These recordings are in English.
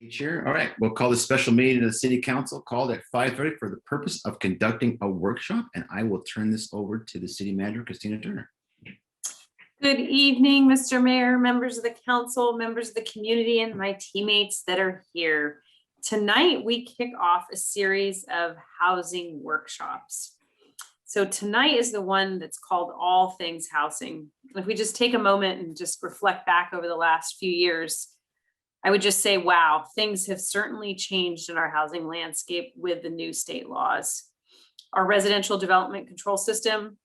Chair. All right, we'll call this special meeting of the City Council called at 5:30 for the purpose of conducting a workshop, and I will turn this over to the City Manager, Christina Turner. Good evening, Mr. Mayor, members of the council, members of the community, and my teammates that are here. Tonight, we kick off a series of housing workshops. So tonight is the one that's called All Things Housing. If we just take a moment and just reflect back over the last few years, I would just say, wow, things have certainly changed in our housing landscape with the new state laws. Our residential development control system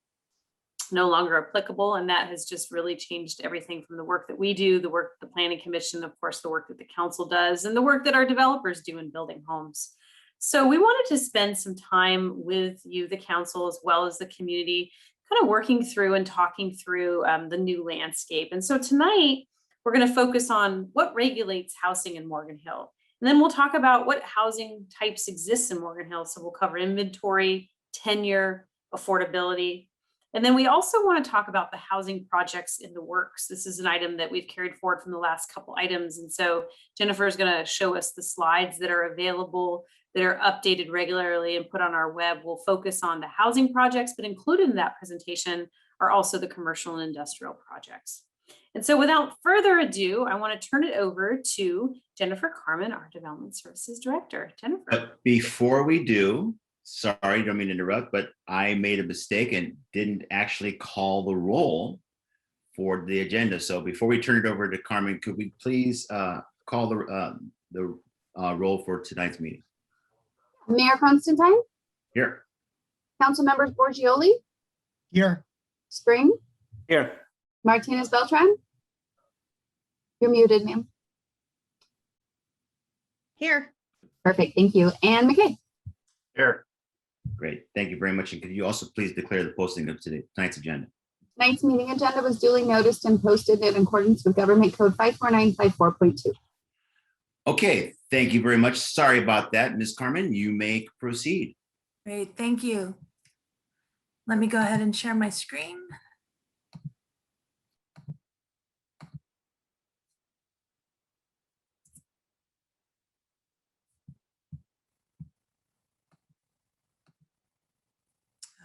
no longer applicable, and that has just really changed everything from the work that we do, the work the Planning Commission, of course, the work that the council does, and the work that our developers do in building homes. So we wanted to spend some time with you, the council, as well as the community, kind of working through and talking through the new landscape. And so tonight, we're going to focus on what regulates housing in Morgan Hill. And then we'll talk about what housing types exist in Morgan Hill. So we'll cover inventory, tenure, affordability. And then we also want to talk about the housing projects in the works. This is an item that we've carried forward from the last couple items. And so Jennifer is going to show us the slides that are available, that are updated regularly and put on our web. We'll focus on the housing projects, but included in that presentation are also the commercial and industrial projects. And so without further ado, I want to turn it over to Jennifer Carmen, our Development Services Director. Jennifer. But before we do, sorry, don't mean to interrupt, but I made a mistake and didn't actually call the roll for the agenda. So before we turn it over to Carmen, could we please call the roll for tonight's meeting? Mayor Constantine? Here. Council members Borgioli? Here. Spring? Here. Martinez Beltran? You're muted, ma'am. Here. Perfect, thank you. And McKay? Here. Great, thank you very much. And could you also please declare the posting of tonight's agenda? Tonight's meeting agenda was duly noticed and posted in accordance with Government Code 54954.2. Okay, thank you very much. Sorry about that. Ms. Carmen, you may proceed. Great, thank you. Let me go ahead and share my screen.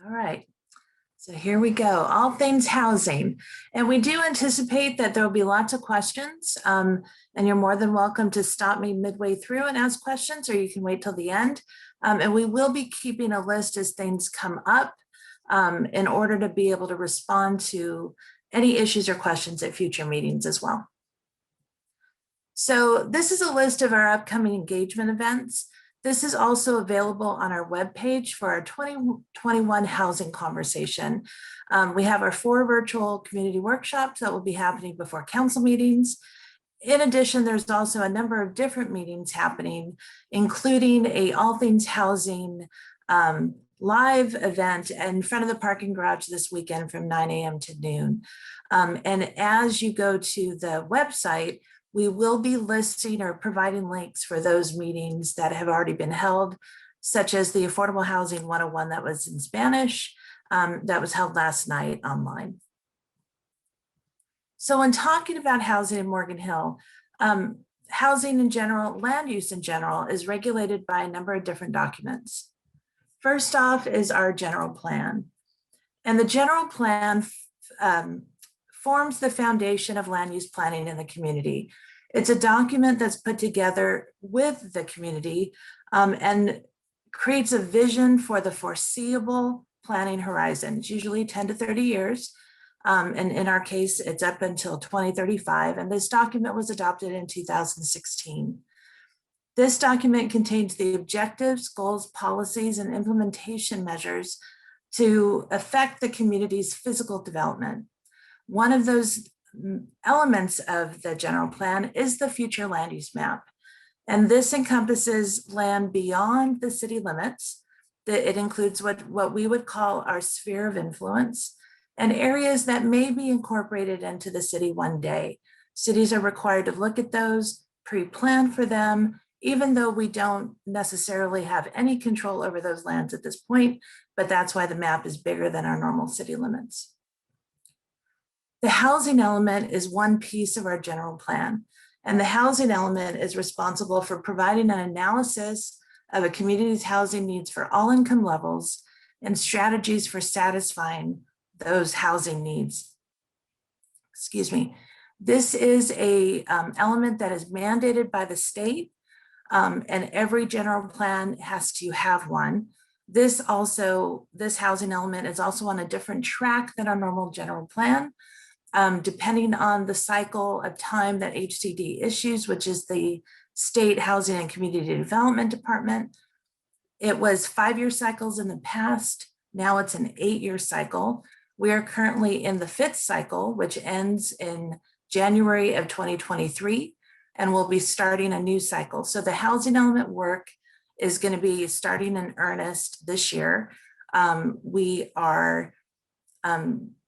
All right, so here we go, all things housing. And we do anticipate that there will be lots of questions, and you're more than welcome to stop me midway through and ask questions, or you can wait till the end. And we will be keeping a list as things come up in order to be able to respond to any issues or questions at future meetings as well. So this is a list of our upcoming engagement events. This is also available on our webpage for our 2021 housing conversation. We have our 4 virtual community workshops that will be happening before council meetings. In addition, there's also a number of different meetings happening, including a All Things Housing live event in front of the parking garage this weekend from 9 a.m. to noon. And as you go to the website, we will be listing or providing links for those meetings that have already been held, such as the Affordable Housing 101 that was in Spanish, that was held last night online. So when talking about housing in Morgan Hill, housing in general, land use in general, is regulated by a number of different documents. First off is our general plan. And the general plan forms the foundation of land use planning in the community. It's a document that's put together with the community and creates a vision for the foreseeable planning horizon. It's usually 10 to 30 years. And in our case, it's up until 2035. And this document was adopted in 2016. This document contains the objectives, goals, policies, and implementation measures to affect the community's physical development. One of those elements of the general plan is the future land use map. And this encompasses land beyond the city limits. It includes what we would call our sphere of influence and areas that may be incorporated into the city one day. Cities are required to look at those, pre-plan for them, even though we don't necessarily have any control over those lands at this point, but that's why the map is bigger than our normal city limits. The housing element is one piece of our general plan. And the housing element is responsible for providing an analysis of a community's housing needs for all income levels and strategies for satisfying those housing needs. Excuse me. This is a element that is mandated by the state, and every general plan has to have one. This housing element is also on a different track than our normal general plan, depending on the cycle of time that HCD issues, which is the State Housing and Community Development Department. It was 5-year cycles in the past. Now it's an 8-year cycle. We are currently in the 5th cycle, which ends in January of 2023, and we'll be starting a new cycle. So the housing element work is going to be starting in earnest this year. We are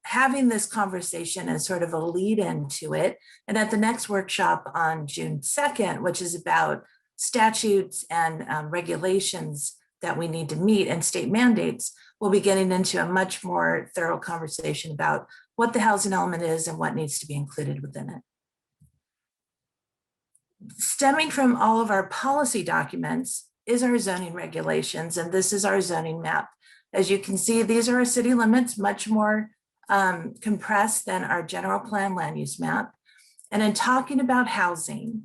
having this conversation as sort of a lead into it. And at the next workshop on June 2nd, which is about statutes and regulations that we need to meet and state mandates, we'll be getting into a much more thorough conversation about what the housing element is and what needs to be included within it. Stemming from all of our policy documents is our zoning regulations, and this is our zoning map. As you can see, these are our city limits, much more compressed than our general plan land use map. And in talking about housing,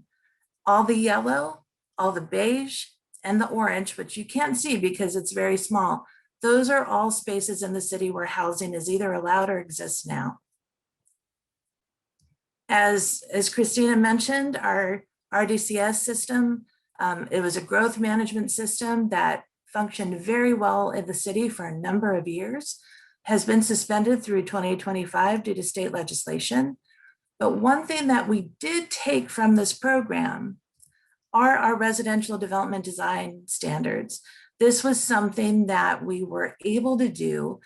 all the yellow, all the beige, and the orange, which you can't see because it's very small, those are all spaces in the city where housing is either allowed or exists now. As Christina mentioned, our RDCS system, it was a growth management system that functioned very well in the city for a number of years, has been suspended through 2025 due to state legislation. But one thing that we did take from this program are our residential development design standards. This was something that we were able to do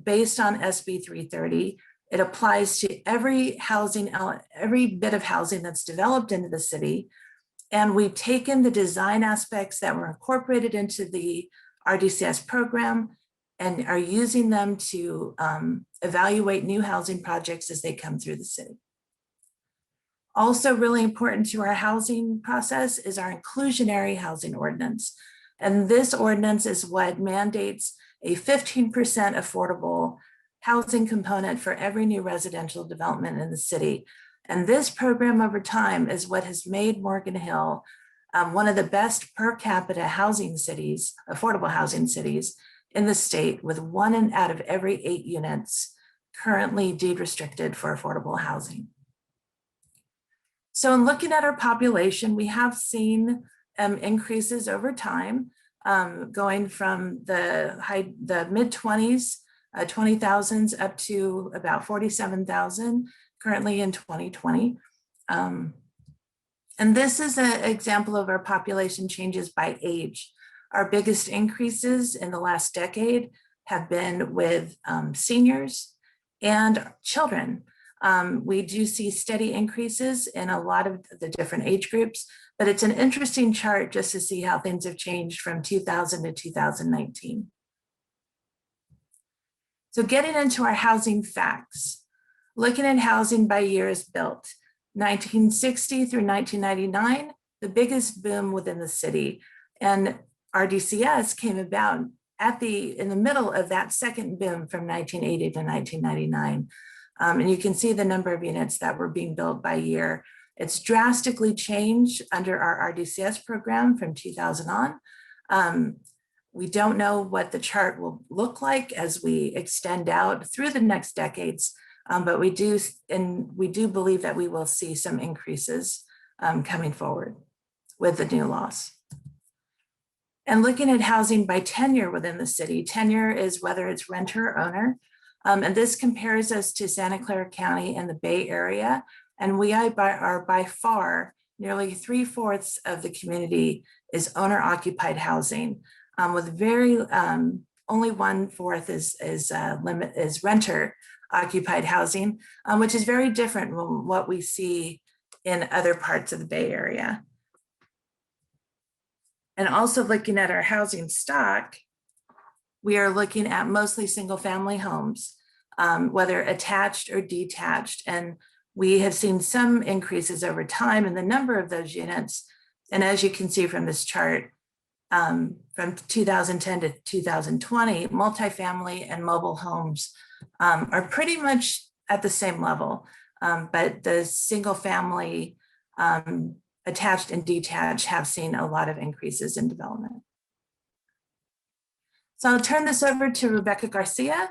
based on SB 330. It applies to every bit of housing that's developed into the city. And we've taken the design aspects that were incorporated into the RDCS program and are using them to evaluate new housing projects as they come through the city. Also really important to our housing process is our inclusionary housing ordinance. And this ordinance is what mandates a 15% affordable housing component for every new residential development in the city. And this program over time is what has made Morgan Hill one of the best per capita housing cities, affordable housing cities in the state, with 1 out of every 8 units currently deed restricted for affordable housing. So in looking at our population, we have seen increases over time, going from the mid-20s, 20,000s up to about 47,000 currently in 2020. And this is an example of our population changes by age. Our biggest increases in the last decade have been with seniors and children. We do see steady increases in a lot of the different age groups, but it's an interesting chart just to see how things have changed from 2000 to 2019. So getting into our housing facts, looking at housing by years built, 1960 through 1999, the biggest boom within the city. And RDCS came about in the middle of that second boom from 1980 to 1999. And you can see the number of units that were being built by year. It's drastically changed under our RDCS program from 2000 on. We don't know what the chart will look like as we extend out through the next decades, but we do believe that we will see some increases coming forward with the new laws. And looking at housing by tenure within the city, tenure is whether it's renter or owner. And this compares us to Santa Clara County and the Bay Area. And we are by far, nearly 3/4 of the community is owner occupied housing, with only 1/4 is renter occupied housing, which is very different from what we see in other parts of the Bay Area. And also looking at our housing stock, we are looking at mostly single family homes, whether attached or detached. And We have seen some increases over time in the number of those units. And as you can see from this chart, from 2010 to 2020, multifamily and mobile homes are pretty much at the same level, but the single family attached and detached have seen a lot of increases in development. So I'll turn this over to Rebecca Garcia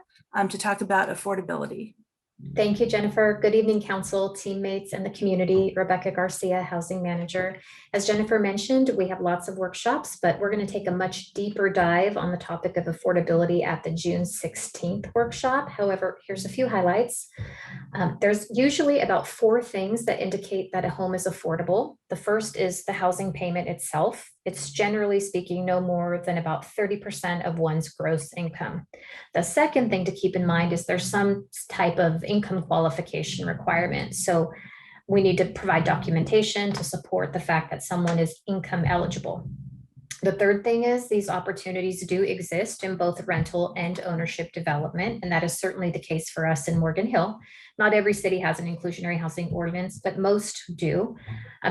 to talk about affordability. Thank you, Jennifer. Good evening, council, teammates, and the community. Rebecca Garcia, housing manager. As Jennifer mentioned, we have lots of workshops, but we're going to take a much deeper dive on the topic of affordability at the June 16th workshop. However, here's a few highlights. There's usually about 4 things that indicate that a home is affordable. The first is the housing payment itself. It's generally speaking no more than about 30% of one's gross income. The second thing to keep in mind is there's some type of income qualification requirement. So we need to provide documentation to support the fact that someone is income eligible. The third thing is these opportunities do exist in both rental and ownership development, and that is certainly the case for us in Morgan Hill. Not every city has an inclusionary housing ordinance, but most do.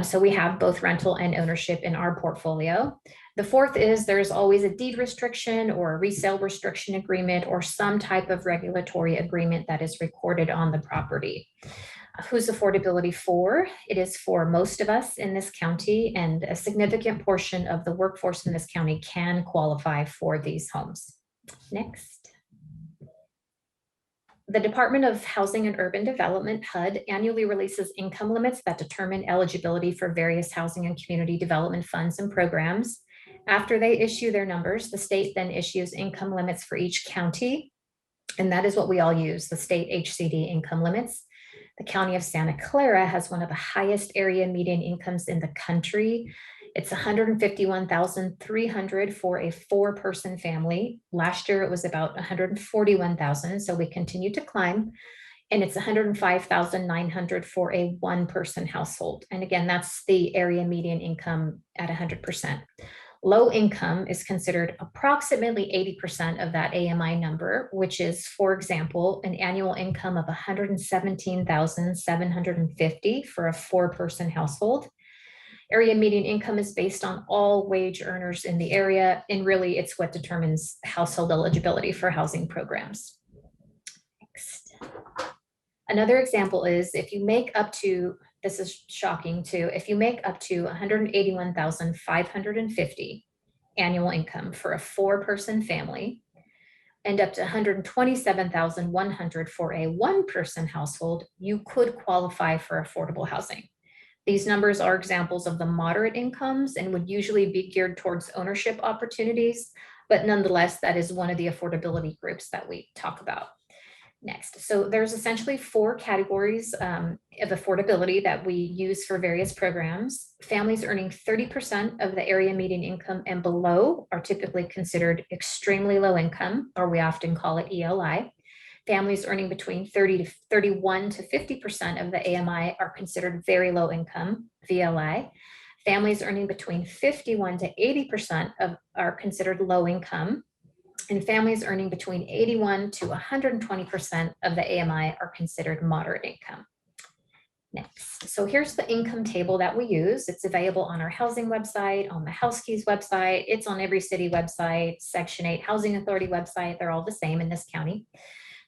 So we have both rental and ownership in our portfolio. The fourth is there's always a deed restriction or a resale restriction agreement or some type of regulatory agreement that is recorded on the property. Who's affordability for? It is for most of us in this county, and a significant portion of the workforce in this county can qualify for these homes. Next. The Department of Housing and Urban Development, HUD, annually releases income limits that determine eligibility for various housing and community development funds and programs. After they issue their numbers, the state then issues income limits for each county, and that is what we all use, the state HCD income limits. The County of Santa Clara has one of the highest area median incomes in the country. It's $151,300 for a 4-person family. Last year, it was about $141,000, so we continue to climb. And it's $105,900 for a 1-person household. And again, that's the area median income at 100%. Low income is considered approximately 80% of that AMI number, which is, for example, an annual income of $117,750 for a 4-person household. Area median income is based on all wage earners in the area, and really it's what determines household eligibility for housing programs. Next. Another example is if you make up to, this is shocking too, if you make up to $181,550 annual income for a 4-person family and up to $127,100 for a 1-person household, you could qualify for affordable housing. These numbers are examples of the moderate incomes and would usually be geared towards ownership opportunities, but nonetheless, that is one of the affordability groups that we talk about. Next, so there's essentially 4 categories of affordability that we use for various programs. Families earning 30% of the area median income and below are typically considered extremely low income, or we often call it ELI. Families earning between 31 to 50% of the AMI are considered very low income, VLI. Families earning between 51 to 80% are considered low income. And families earning between 81 to 120% of the AMI are considered moderate income. Next, so here's the income table that we use. It's available on our housing website, on the House Keys website. It's on every city website, Section 8 Housing Authority website. They're all the same in this county.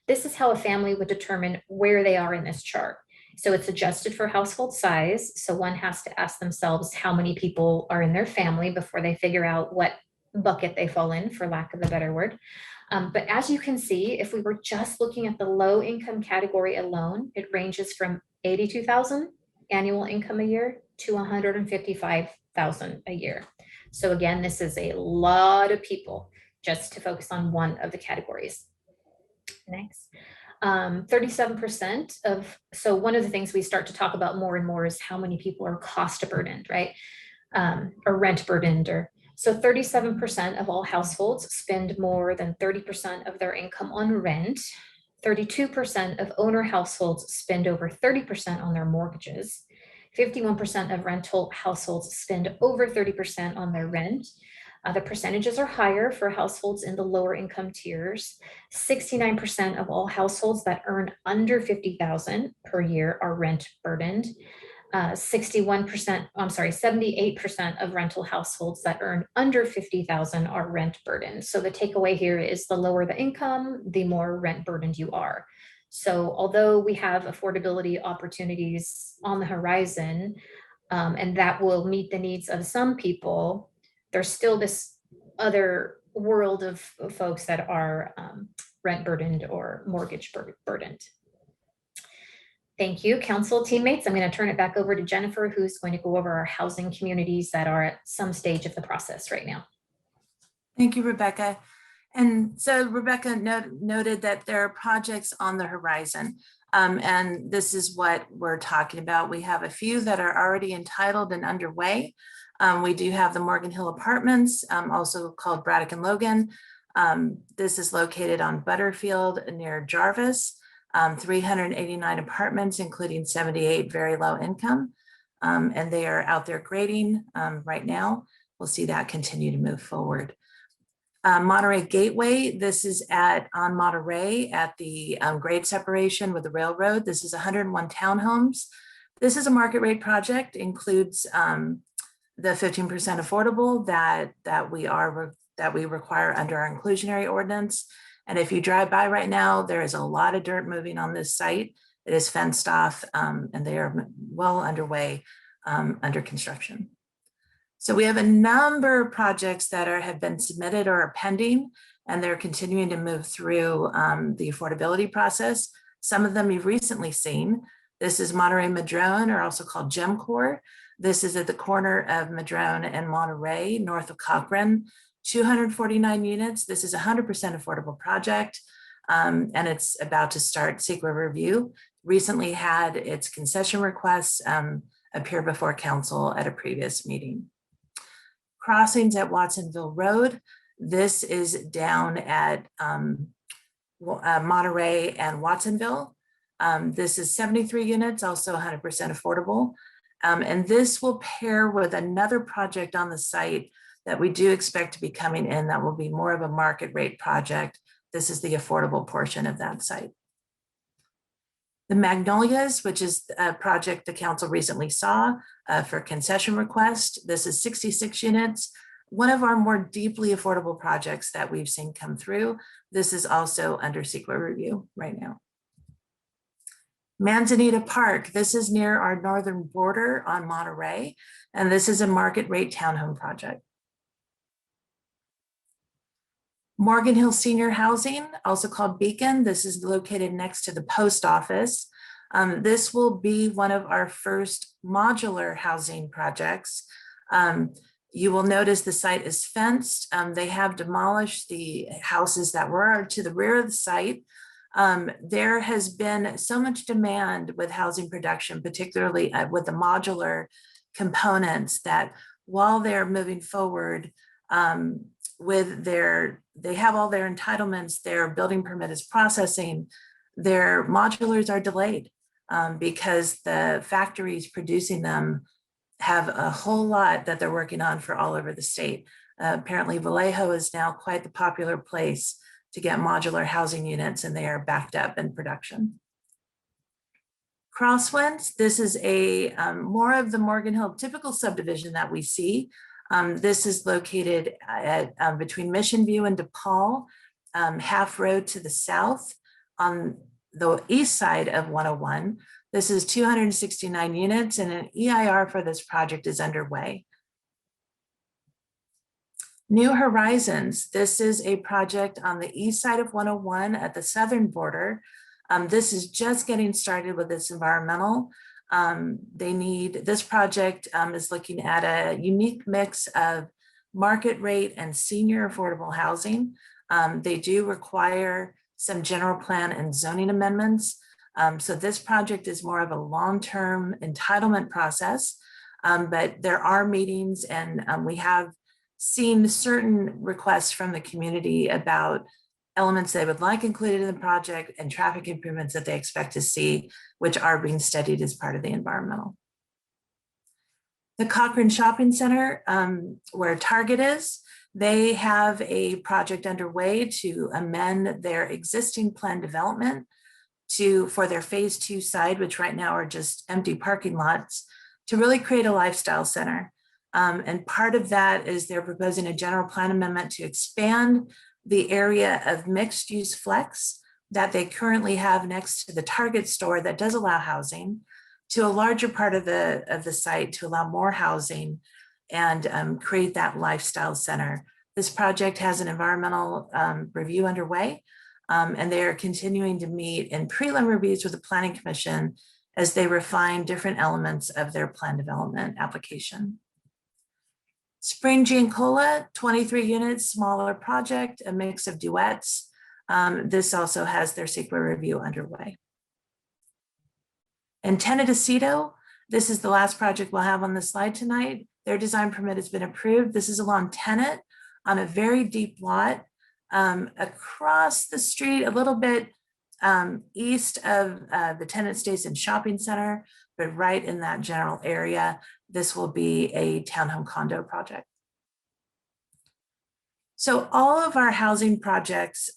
This is how a family would determine where they are in this chart. So it's adjusted for household size. So one has to ask themselves how many people are in their family before they figure out what bucket they fall in, for lack of a better word. But as you can see, if we were just looking at the low income category alone, it ranges from 82,000 annual income a year to 155,000 a year. So again, this is a lot of people just to focus on one of the categories. Next. 37% of, so one of the things we start to talk about more and more is how many people are cost burdened, right? Or rent burdened, or so 37% of all households spend more than 30% of their income on rent. 32% of owner households spend over 30% on their mortgages. 51% of rental households spend over 30% on their rent. The percentages are higher for households in the lower income tiers. 69% of all households that earn under 50,000 per year are rent burdened. 78% of rental households that earn under 50,000 are rent burdened. So the takeaway here is the lower the income, the more rent burdened you are. So although we have affordability opportunities on the horizon, and that will meet the needs of some people, there's still this other world of folks that are rent burdened or mortgage burdened. Thank you, council teammates. I'm going to turn it back over to Jennifer, who's going to go over our housing communities that are at some stage of the process right now. Thank you, Rebecca. And so Rebecca noted that there are projects on the horizon. And this is what we're talking about. We have a few that are already entitled and underway. We do have the Morgan Hill Apartments, also called Braddock and Logan. This is located on Butterfield near Jarvis. 389 apartments, including 78 very low income. And they are out there grading right now. We'll see that continue to move forward. Monterey Gateway, this is on Monterey at the grade separation with the railroad. This is 101 townhomes. This is a market rate project, includes the 15% affordable that we require under our inclusionary ordinance. And if you drive by right now, there is a lot of dirt moving on this site. It is fenced off and they are well underway under construction. So we have a number of projects that have been submitted or are pending, and they're continuing to move through the affordability process. Some of them you've recently seen. This is Monterey Madrone, or also called GEMCOR. This is at the corner of Madrone and Monterey, north of Cochrane. 249 units. This is a 100% affordable project, and it's about to start SEQA review. Recently had its concession requests appear before council at a previous meeting. Crossings at Watsonville Road. This is down at Monterey and Watsonville. This is 73 units, also 100% affordable. And this will pair with another project on the site that we do expect to be coming in that will be more of a market rate project. This is the affordable portion of that site. The Magnolias, which is a project the council recently saw for concession request. This is 66 units, one of our more deeply affordable projects that we've seen come through. This is also under SEQA review right now. Manzanita Park, this is near our northern border on Monterey, and this is a market rate townhome project. Morgan Hill Senior Housing, also called Beacon. This is located next to the post office. This will be one of our first modular housing projects. You will notice the site is fenced. They have demolished the houses that were to the rear of the site. There has been so much demand with housing production, particularly with the modular components, that while they're moving forward, they have all their entitlements, their building permit is processing, their modulars are delayed because the factories producing them have a whole lot that they're working on for all over the state. Apparently Vallejo is now quite the popular place to get modular housing units, and they are backed up in production. Crosswinds, this is a more of the Morgan Hill typical subdivision that we see. This is located at between Mission View and DePaul, half road to the south on the east side of 101. This is 269 units, and an EIR for this project is underway. New Horizons, this is a project on the east side of 101 at the southern border. This is just getting started with this environmental. This project is looking at a unique mix of market rate and senior affordable housing. They do require some general plan and zoning amendments. So this project is more of a long-term entitlement process, but there are meetings, and we have seen certain requests from the community about elements they would like included in the project and traffic improvements that they expect to see, which are being studied as part of the environmental. The Cochrane Shopping Center, where Target is, They have a project underway to amend their existing plan development for their phase 2 side, which right now are just empty parking lots, to really create a lifestyle center. And part of that is they're proposing a general plan amendment to expand the area of mixed use flex that they currently have next to the Target store that does allow housing to a larger part of the site to allow more housing and create that lifestyle center. This project has an environmental review underway, and they are continuing to meet in prelim reviews with the Planning Commission as they refine different elements of their plan development application. Spring Giancola, 23 units, smaller project, a mix of duets. This also has their CEQA review underway. And Tenedicito, this is the last project we'll have on the slide tonight. Their design permit has been approved. This is along Tenet on a very deep lot across the street, a little bit east of the Tenet Station Shopping Center, but right in that general area. This will be a townhome condo project. So all of our housing projects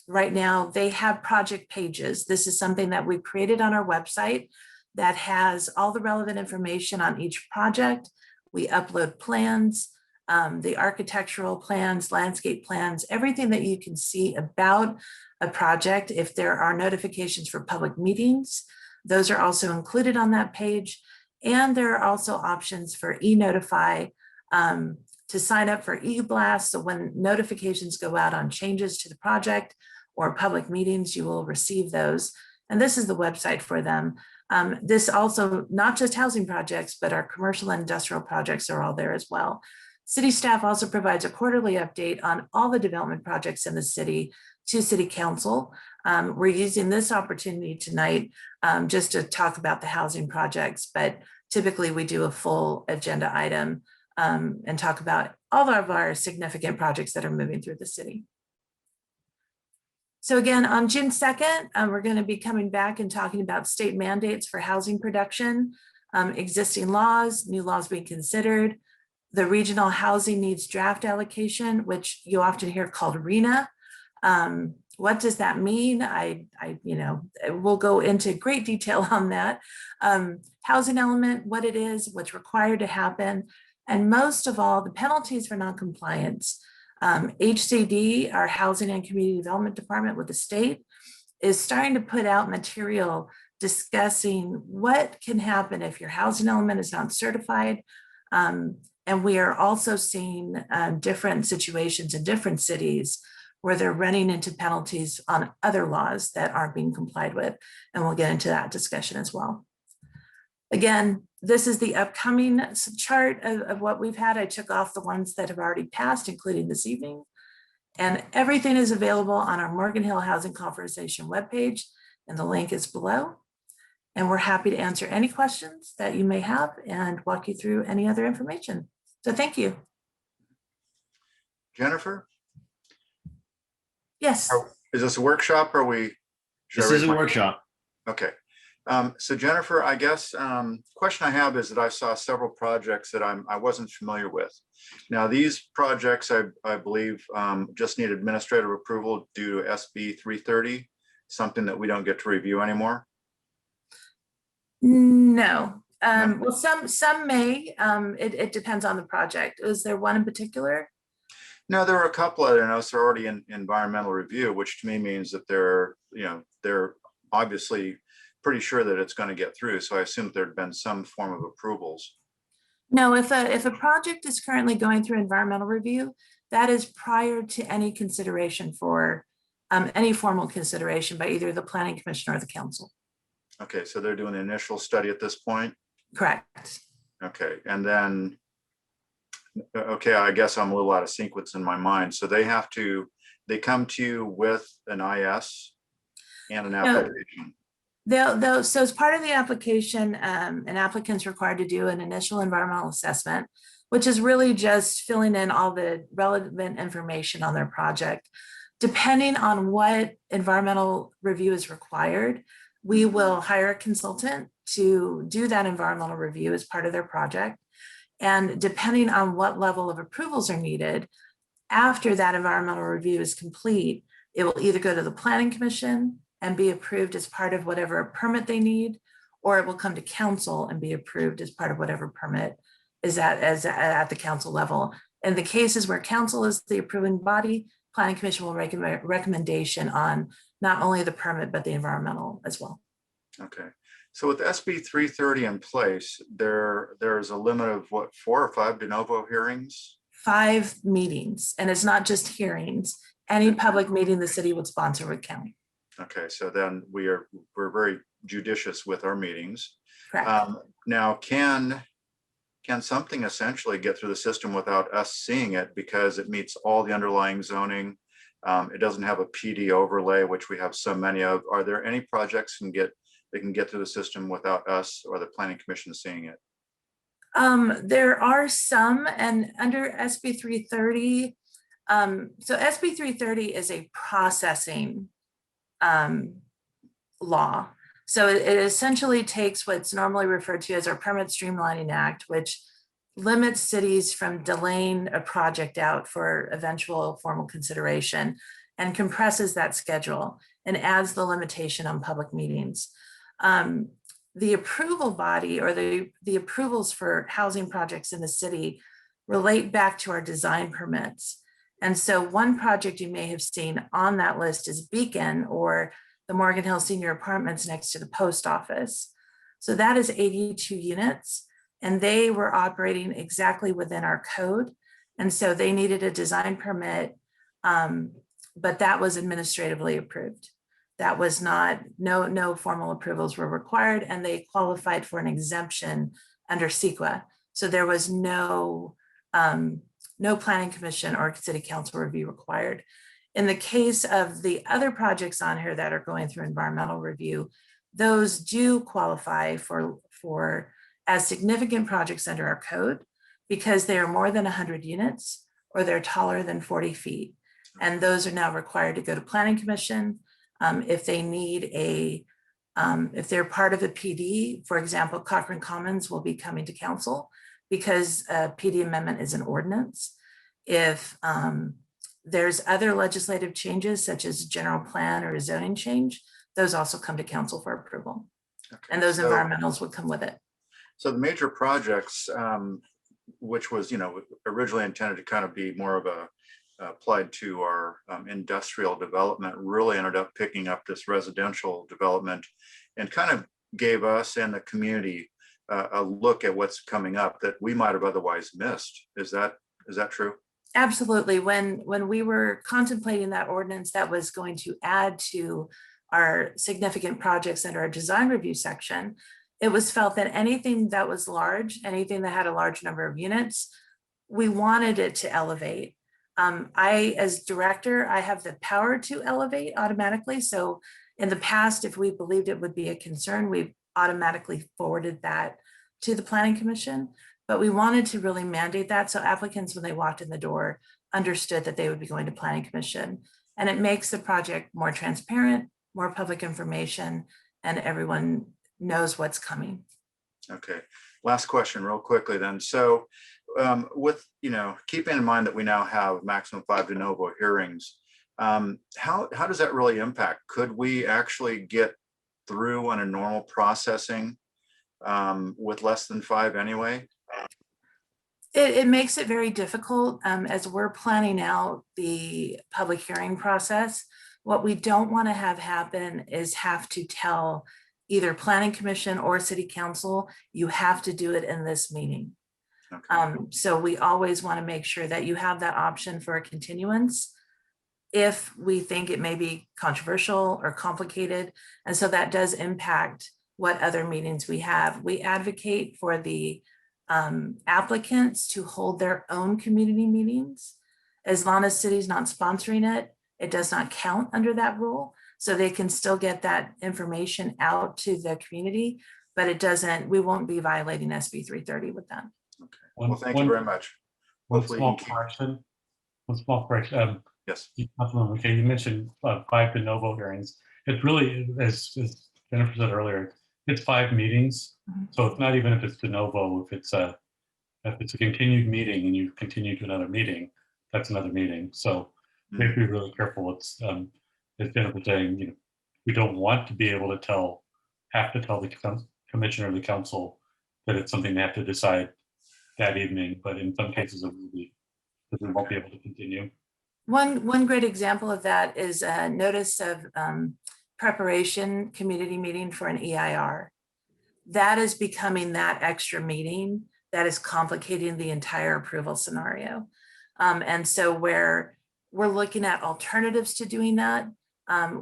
right now, they have project pages. This is something that we created on our website that has all the relevant information on each project. We upload plans, the architectural plans, landscape plans, everything that you can see about a project. If there are notifications for public meetings, those are also included on that page. And there are also options for e-notify to sign up for e-blast. So when notifications go out on changes to the project or public meetings, you will receive those. And this is the website for them. This also, not just housing projects, but our commercial and industrial projects are all there as well. City staff also provides a quarterly update on all the development projects in the city to City Council. We're using this opportunity tonight just to talk about the housing projects, but typically we do a full agenda item and talk about all of our significant projects that are moving through the city. So again, on June 2nd, we're going to be coming back and talking about state mandates for housing production, existing laws, new laws being considered, the regional housing needs draft allocation, which you often hear called RENA. What does that mean? We'll go into great detail on that. Housing element, what it is, what's required to happen, and most of all, the penalties for noncompliance. HCD, our Housing and Community Development Department with the state, is starting to put out material discussing what can happen if your housing element is not certified. And we are also seeing different situations in different cities where they're running into penalties on other laws that aren't being complied with. And we'll get into that discussion as well. Again, this is the upcoming chart of what we've had. I took off the ones that have already passed, including this evening. And everything is available on our Morgan Hill Housing Conversation webpage, and the link is below. And we're happy to answer any questions that you may have and walk you through any other information. So thank you. Jennifer, Yes. is this a workshop or This is a workshop. Okay. So Jennifer, I guess question I have is that I saw several projects that I wasn't familiar with. Now these projects, I believe, just need administrative approval due to SB 330, something that we don't get to review anymore. No. Well, some may. It depends on the project. Is there one in particular? No, there are a couple that I know are already in environmental review, which to me means that they're obviously pretty sure that it's going to get through. So I assume there'd been some form of approvals. No, if a project is currently going through environmental review, that is prior to any consideration for any formal consideration by either the Planning Commission or the council. Okay, so they're doing the initial study at this point? Correct. Okay, and then, okay, I guess I'm a little out of sequence in my mind. So they come to you with an IS and an application. So as part of the application, an applicant's required to do an initial environmental assessment, which is really just filling in all the relevant information on their project. Depending on what environmental review is required, we will hire a consultant to do that environmental review as part of their project. And depending on what level of approvals are needed, After that environmental review is complete, it will either go to the Planning Commission and be approved as part of whatever permit they need, or it will come to council and be approved as part of whatever permit is at the council level. In the cases where council is the approving body, Planning Commission will recommend recommendation on not only the permit, but the environmental as well. Okay. So with SB 330 in place, there's a limit of what, 4 or 5 de novo hearings? 5 meetings, and it's not just hearings. Any public meeting the city would sponsor would count. Okay, so then we're very judicious with our meetings. Correct. Now, can something essentially get through the system without us seeing it because it meets all the underlying zoning? It doesn't have a PD overlay, which we have so many of. Are there any projects that can get through the system without us or the Planning Commission seeing it? There are some, and under SB 330, so SB 330 is a processing law. So it essentially takes what's normally referred to as our Permit Streamlining Act, which limits cities from delaying a project out for eventual formal consideration and compresses that schedule and adds the limitation on public meetings. The approval body or the approvals for housing projects in the city relate back to our design permits. And so one project you may have seen on that list is Beacon, or the Morgan Hill Senior Apartments next to the post office. So that is 82 units, and they were operating exactly within our code. And so they needed a design permit, but that was administratively approved. That was not, no formal approvals were required, and they qualified for an exemption under CEQA. So there was no planning commission or city council review required. In the case of the other projects on here that are going through environmental review, those do qualify for as significant projects under our code because they are more than 100 units or they're taller than 40 feet. And those are now required to go to Planning Commission. If they need if they're part of a PD, for example, Cochrane Commons will be coming to council because a PD amendment is an ordinance. If there's other legislative changes such as general plan or a zoning change, those also come to council for approval. Okay, and those environmentals would come with it. So the major projects, which was, originally intended to kind of be more of a applied to our industrial development, really ended up picking up this residential development and kind of gave us and the community a look at what's coming up that we might have otherwise missed. Is that true? Absolutely. When we were contemplating that ordinance that was going to add to our significant projects under our design review section, it was felt that anything that was large, anything that had a large number of units, we wanted it to elevate. I, as director, I have the power to elevate automatically. So in the past, if we believed it would be a concern, we automatically forwarded that to the Planning Commission. But we wanted to really mandate that so applicants, when they walked in the door, understood that they would be going to Planning Commission. And it makes the project more transparent, more public information, and everyone knows what's coming. Okay, last question real quickly then. So with, keeping in mind that we now have maximum 5 de novo hearings, how does that really impact? Could we actually get through on a normal processing with less than 5 anyway? It makes it very difficult as we're planning out the public hearing process. What we don't want to have happen is have to tell either Planning Commission or City Council, you have to do it in this meeting. Okay. So we always want to make sure that you have that option for a continuance if we think it may be controversial or complicated. And so that does impact what other meetings we have. We advocate for the applicants to hold their own community meetings. As long as city's not sponsoring it, it does not count under that rule. So they can still get that information out to the community, but it doesn't, we won't be violating SB 330 with that. Okay. Well, thank you very much. One Hopefully small you can correction. One small correction. Yes. Okay, you mentioned 5 de novo hearings. It really, as Jennifer said earlier, it's 5 meetings. Mhm. So it's not even if it's de novo, if it's a continued meeting and you continue to another meeting, that's another meeting. So we have to be really careful. It's as Jennifer saying, you know, we don't want to be able to have to tell the commission or the council that it's something they have to decide that evening, but in some cases it will be, because we won't be able to continue. One great example of that is a notice of preparation community meeting for an EIR. That is becoming that extra meeting that is complicating the entire approval scenario. And so we're looking at alternatives to doing that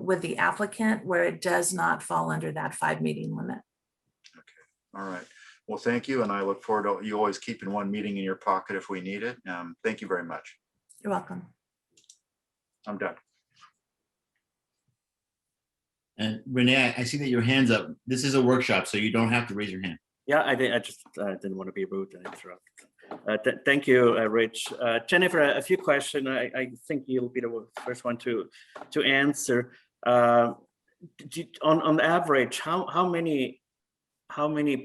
with the applicant where it does not fall under that 5 meeting limit. All right. Well, thank you. And I look forward to you always keeping one meeting in your pocket if we need it. Thank you very much. You're welcome. I'm done. And Renee, I see that your hand's up. This is a workshop, so you don't have to raise your hand. Yeah, I just didn't want to be rude and interrupt. Thank you, Rich. Jennifer, a few questions. I think you'll be the first one to answer. On average, how many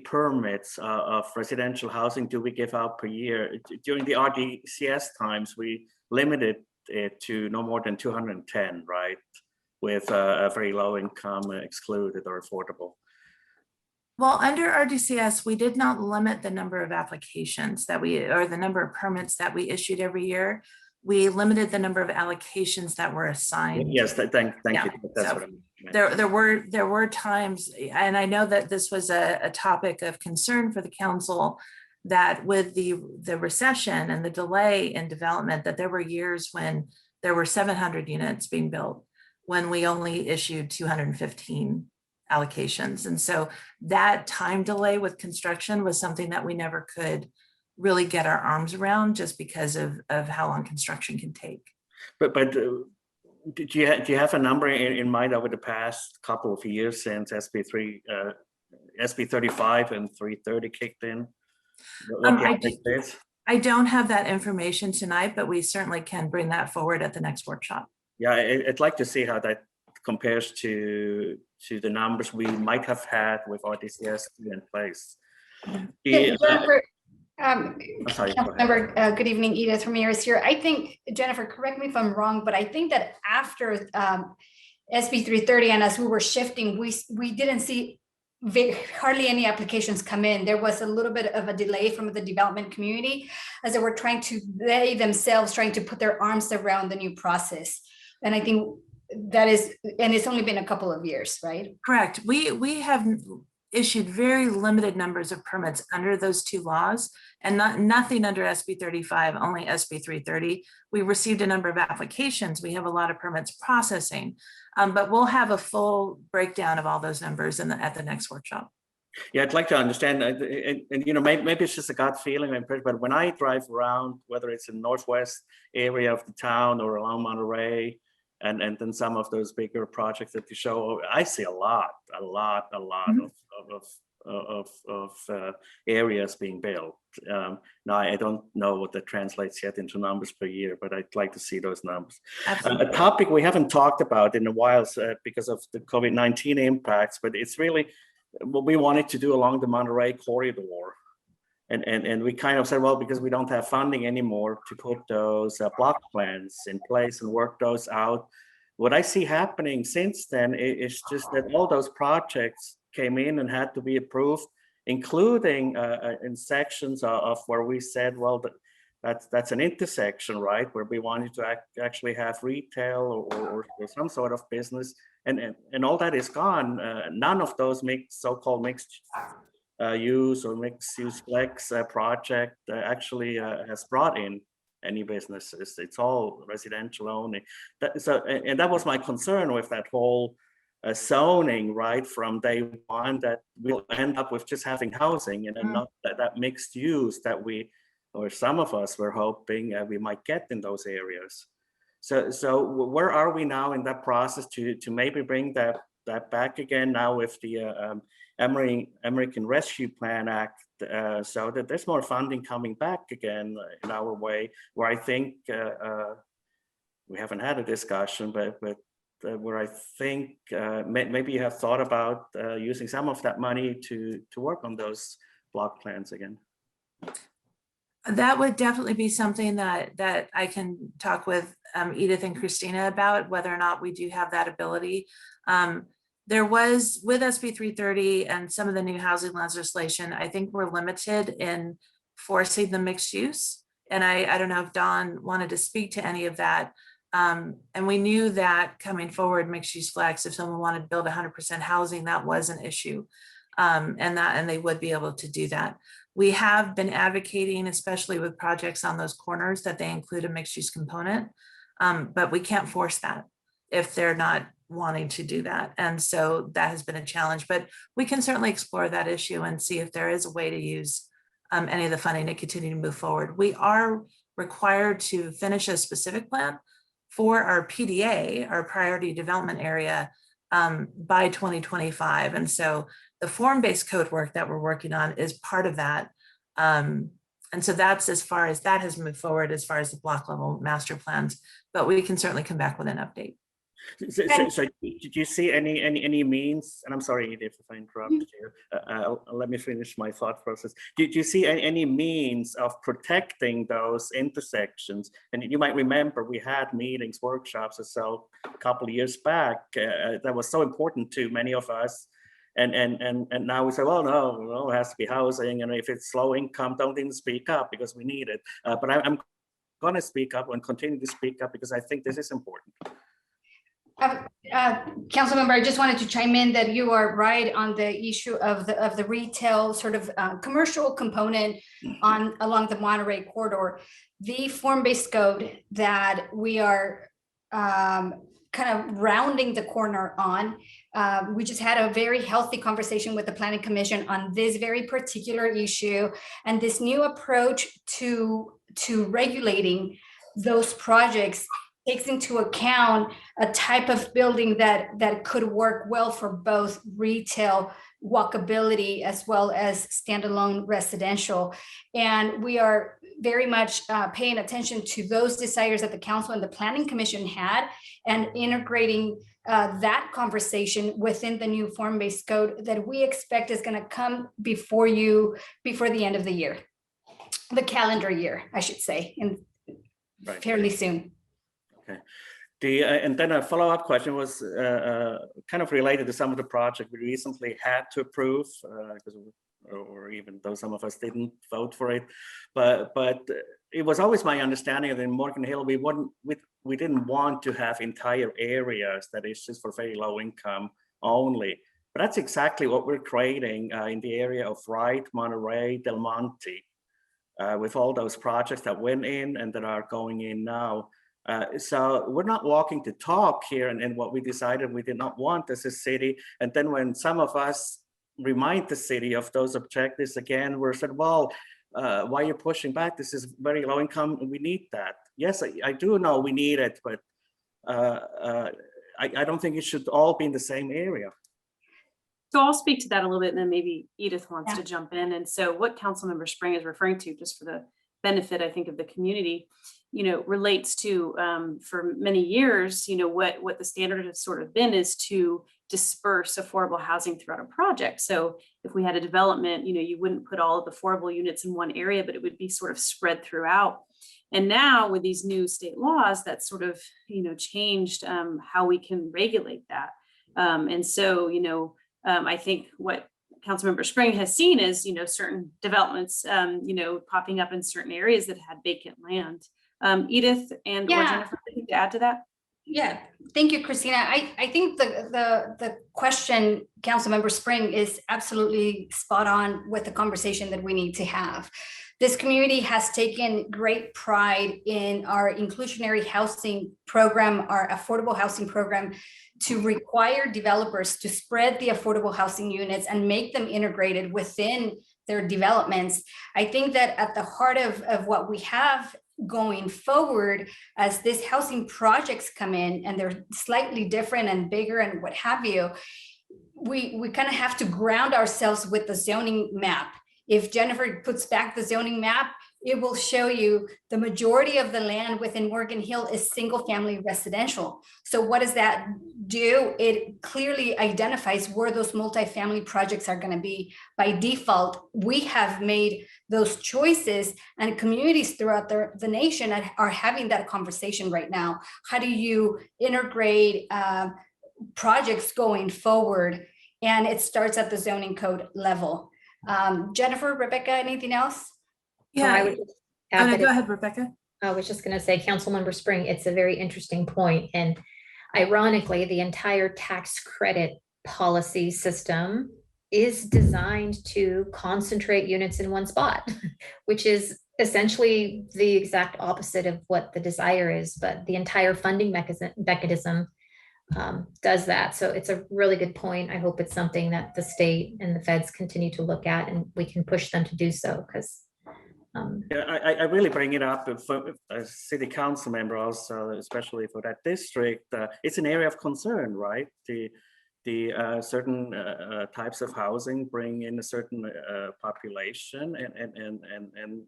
permits of residential housing do we give out per year? During the RDCS times, we limited it to no more than 210, right? With a very low income excluded or affordable. Well, under RDCS, we did not limit the number of applications or the number of permits that we issued every year. We limited the number of allocations that were assigned. Yes, thank Yeah. you. That's So what I meant. there were times, and I know that this was a topic of concern for the council, that with the recession and the delay in development, that there were years when there were 700 units being built when we only issued 215 allocations. And so that time delay with construction was something that we never could really get our arms around, just because of how long construction can take. But do you have a number in mind over the past couple of years since SB 35 and 330 kicked in? I don't have that information tonight, but we certainly can bring that forward at the next workshop. Yeah, I'd like to see how that compares to the numbers we might have had with RDCS in place. Jennifer, sorry, Councilmember, good evening, Edith Ramirez here. I think, Jennifer, correct me if I'm wrong, but I think that after SB 330 and as we were shifting, we didn't see hardly any applications come in. There was a little bit of a delay from the development community as they themselves trying to put their arms around the new process. And I think that is, and it's only been a couple of years, right? Correct. We have issued very limited numbers of permits under those 2 laws, and nothing under SB 35, only SB 330. We received a number of applications. We have a lot of permits processing, but we'll have a full breakdown of all those numbers at the next workshop. Yeah, I'd like to understand, and you know, maybe it's just a gut feeling, but when I drive around, whether it's in the northwest area of the town or along Monterey, and then some of those bigger projects that you show, I see a lot of areas being built. Now, I don't know what that translates yet into numbers per year, but I'd like to see those numbers. A topic we haven't talked about in a while because of the COVID-19 impacts, but it's really what we wanted to do along the Monterey corridor. And we kind of said, well, because we don't have funding anymore to put those block plans in place and work those out. What I see happening since then is just that all those projects came in and had to be approved, including in sections of where we said, well, that's an intersection, right? Where we wanted to actually have retail or some sort of business. And all that is gone. None of those so-called mixed use or mixed use flex project actually has brought in any businesses. It's all residential only. And that was my concern with that whole zoning, right, from day one, that we'll end up with just having housing and not that mixed use that we, or some of us were hoping we might get in those areas. So where are we now in that process to maybe bring that back again now with the American Rescue Plan Act, so that there's more funding coming back again in our way, where I think we haven't had a discussion, but where I think maybe you have thought about using some of that money to work on those block plans again. That would definitely be something that I can talk with Edith and Christina about, whether or not we do have that ability. There was, with SB 330 and some of the new housing legislation, I think we're limited in forcing the mixed use. And I don't know if Don wanted to speak to any of that. And we knew that coming forward, mixed use flex, if someone wanted to build 100% housing, that was an issue. And they would be able to do that. We have been advocating, especially with projects on those corners, that they include a mixed use component, but we can't force that if they're not wanting to do that. And so that has been a challenge, but we can certainly explore that issue and see if there is a way to use any of the funding to continue to move forward. We are required to finish a specific plan for our PDA, our priority development area, by 2025. And so the form-based code work that we're working on is part of that. And so that's as far as that has moved forward as far as the block level master plans, but we can certainly come back with an update. So did you see any means, and I'm sorry Edith if I interrupted you, let me finish my thought process. Did you see any means of protecting those intersections? And you might remember we had meetings, workshops or so a couple of years back that was so important to many of us. And now we say, well, no, it has to be housing, and if it's low income, don't even speak up because we need it. But I'm going to speak up and continue to speak up because I think this is important. Councilmember, I just wanted to chime in that you are right on the issue of the retail sort of commercial component along the Monterey corridor. The form-based code that we are kind of rounding the corner on. We just had a very healthy conversation with the Planning Commission on this very particular issue, and this new approach to regulating those projects takes into account a type of building that could work well for both retail walkability as well as standalone residential. And we are very much paying attention to those desires that the council and the Planning Commission had, and integrating that conversation within the new form-based code that we expect is going to come before the end of the year, the calendar year, I should say, right. Fairly soon. Okay. And then a follow-up question was kind of related to some of the projects we recently had to approve, or even though some of us didn't vote for it, but it was always my understanding that in Morgan Hill we didn't want to have entire areas that is just for very low income only. But that's exactly what we're creating in the area of Wright, Monterey, Del Monte, with all those projects that went in and that are going in now. So we're not walking the talk here, and what we decided we did not want as a city. And then when some of us remind the city of those objectives again, we're said, well, why are you pushing back? This is very low income and we need that. Yes, I do know we need it, but I don't think it should all be in the same area. So I'll speak to that a little bit, and then maybe Edith wants to jump in. And so what Councilmember Spring is referring to, just for the benefit, I think, of the community, relates to, for many years, what the standard has sort of been is to disperse affordable housing throughout a project. So if we had a development, you wouldn't put all of the affordable units in one area, but it would be sort of spread throughout. And now with these new state laws, that sort of, changed how we can regulate that. And so, I think what Councilmember Spring has seen is, certain developments, popping up in certain areas that had vacant land. Edith or Jennifer, anything to add to that? Yeah, thank you, Christina. I think the question, Councilmember Spring, is absolutely spot on with the conversation that we need to have. This community has taken great pride in our inclusionary housing program, our affordable housing program, to require developers to spread the affordable housing units and make them integrated within their developments. I think that at the heart of what we have going forward, as these housing projects come in and they're slightly different and bigger and what have you, we kind of have to ground ourselves with the zoning map. If Jennifer puts back the zoning map, it will show you the majority of the land within Morgan Hill is single family residential. So what does that do? It clearly identifies where those multifamily projects are going to be. By default, we have made those choices, and communities throughout the nation are having that conversation right now. How do you integrate projects going forward? And it starts at the zoning code level. Jennifer, Rebecca, anything else? Yeah, I would just add that go it- ahead, Rebecca. I was just going to say, Councilmember Spring, it's a very interesting point. And ironically, the entire tax credit policy system is designed to concentrate units in one spot, which is essentially the exact opposite of what the desire is. But the entire funding mechanism does that. So it's a really good point. I hope it's something that the state and the feds continue to look at, and we can push them to do so, because Yeah, I really bring it up for a city council member also, especially for that district. It's an area of concern, right? The certain types of housing bring in a certain population, and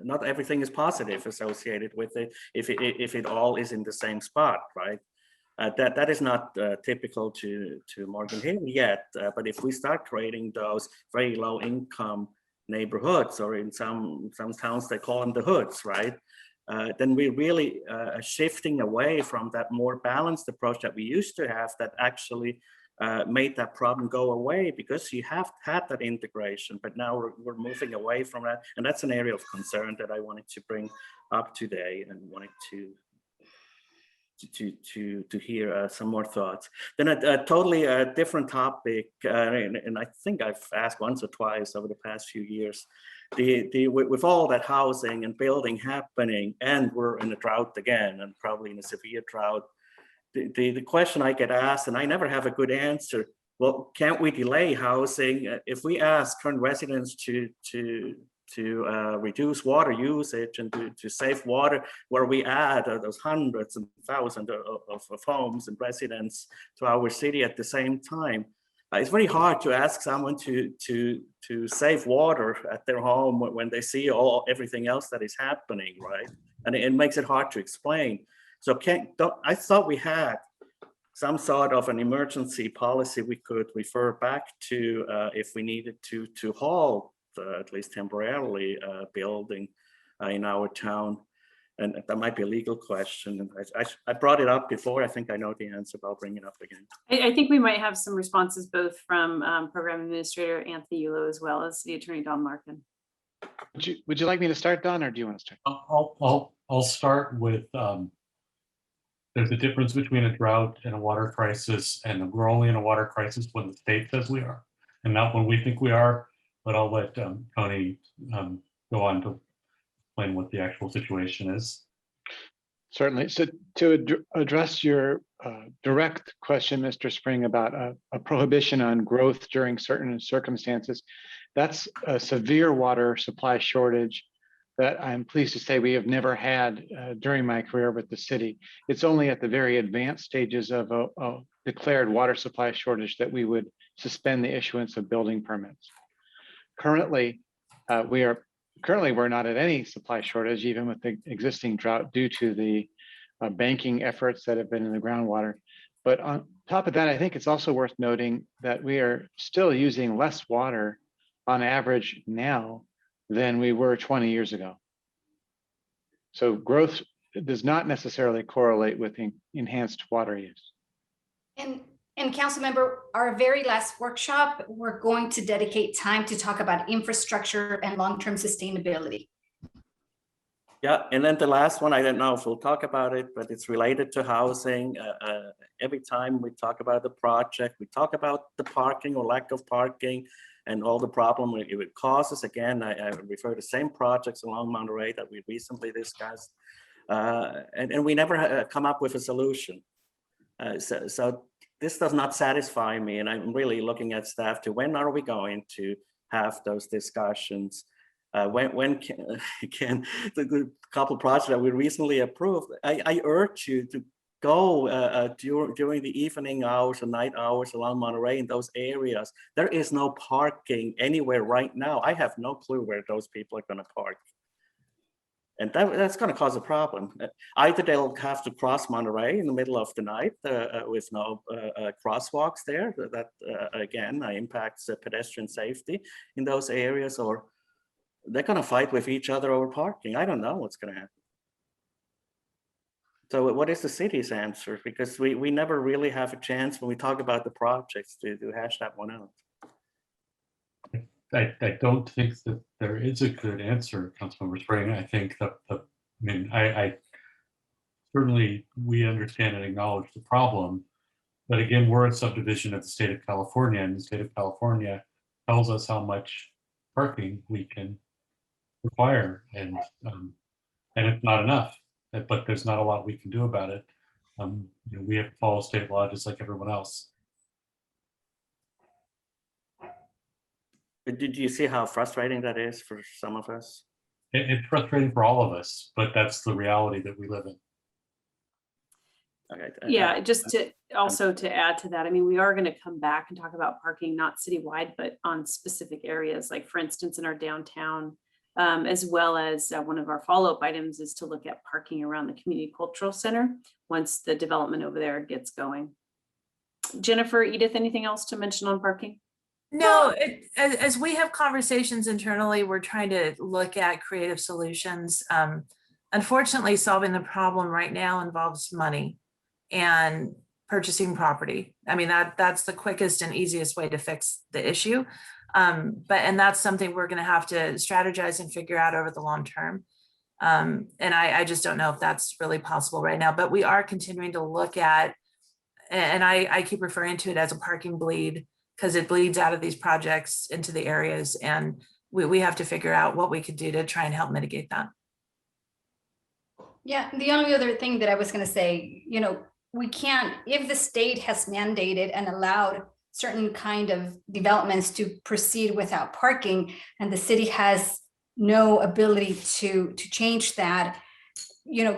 not everything is positive associated with it if it all is in the same spot, right? That is not typical to Morgan Hill yet, but if we start creating those very low income neighborhoods, or in some towns they call them the hoods, right? Then we're really shifting away from that more balanced approach that we used to have, that actually made that problem go away, because you have had that integration, but now we're moving away from that. And that's an area of concern that I wanted to bring up today, and wanted to hear some more thoughts. Then a totally different topic, and I think I've asked once or twice over the past few years, with all that housing and building happening, and we're in a drought again, and probably in a severe drought, the question I get asked, and I never have a good answer, well, can't we delay housing? If we ask current residents to reduce water usage and to save water, where we add those hundreds and thousands of homes and residents to our city at the same time, it's very hard to ask someone to save water at their home when they see everything else that is happening, right? And it makes it hard to explain. So I thought we had some sort of an emergency policy we could refer back to if we needed to halt, at least temporarily, building in our town. And that might be a legal question. And I brought it up before. I think I know the answer, but I'll bring it up again. I think we might have some responses both from Program Administrator Anthony Yulo as well as City Attorney Don Larkin. Would you like me to start, Don, or do you want to start? I'll start with there's a difference between a drought and a water crisis, and we're only in a water crisis when the state says we are, and not when we think we are. But I'll let Tony go on to explain what the actual situation is. Certainly. So to address your direct question, Mr. Spring, about a prohibition on growth during certain circumstances, that's a severe water supply shortage that I'm pleased to say we have never had during my career with the city. It's only at the very advanced stages of a declared water supply shortage that we would suspend the issuance of building permits. Currently, we're not at any supply shortage, even with the existing drought, due to the banking efforts that have been in the groundwater. But on top of that, I think it's also worth noting that we are still using less water on average now than we were 20 years ago. So growth does not necessarily correlate with enhanced water use. And council member, our very last workshop, we're going to dedicate time to talk about infrastructure and long-term sustainability. Yeah, and then the last one, I don't know if we'll talk about it, but it's related to housing. Every time we talk about the project, we talk about the parking or lack of parking and all the problem it causes. Again, I refer to the same projects along Monterey that we recently discussed, and we never come up with a solution. So this does not satisfy me, and I'm really looking at staff to when are we going to have those discussions? When can the couple projects that we recently approved? I urge you go during the evening hours and night hours along Monterey in those areas. There is no parking anywhere right now. I have no clue where those people are going to park. And that's going to cause a problem. Either they'll have to cross Monterey in the middle of the night with no crosswalks there. That again impacts pedestrian safety in those areas, or they're going to fight with each other over parking. I don't know what's going to happen. So what is the city's answer? Because we never really have a chance when we talk about the projects to hash that one out. I don't think that there is a good answer, Councilmember Spring. I think that I certainly we understand and acknowledge the problem, but again, we're a subdivision of the state of California, and the state of California tells us how much parking we can require, and it's not enough. But there's not a lot we can do about it. We have to follow state law just like everyone else. Did you see how frustrating that is for some of us? It's frustrating for all of us, but that's the reality that we live in. Okay. Yeah, just to also to add to that, I mean, we are going to come back and talk about parking, not citywide, but on specific areas, like for instance, in our downtown, as well as one of our follow-up items is to look at parking around the community cultural center once the development over there gets going. Jennifer, Edith, anything else to mention on parking? No, as we have conversations internally, we're trying to look at creative solutions. Unfortunately, solving the problem right now involves money and purchasing property. I mean, that's the quickest and easiest way to fix the issue. And that's something we're going to have to strategize and figure out over the long term. And I just don't know if that's really possible right now, but we are continuing to look at, and I keep referring to it as a parking bleed, because it bleeds out of these projects into the areas, and we have to figure out what we could do to try and help mitigate that. Yeah, the only other thing that I was going to say, we can't, if the state has mandated and allowed certain kind of developments to proceed without parking, and the city has no ability to change that,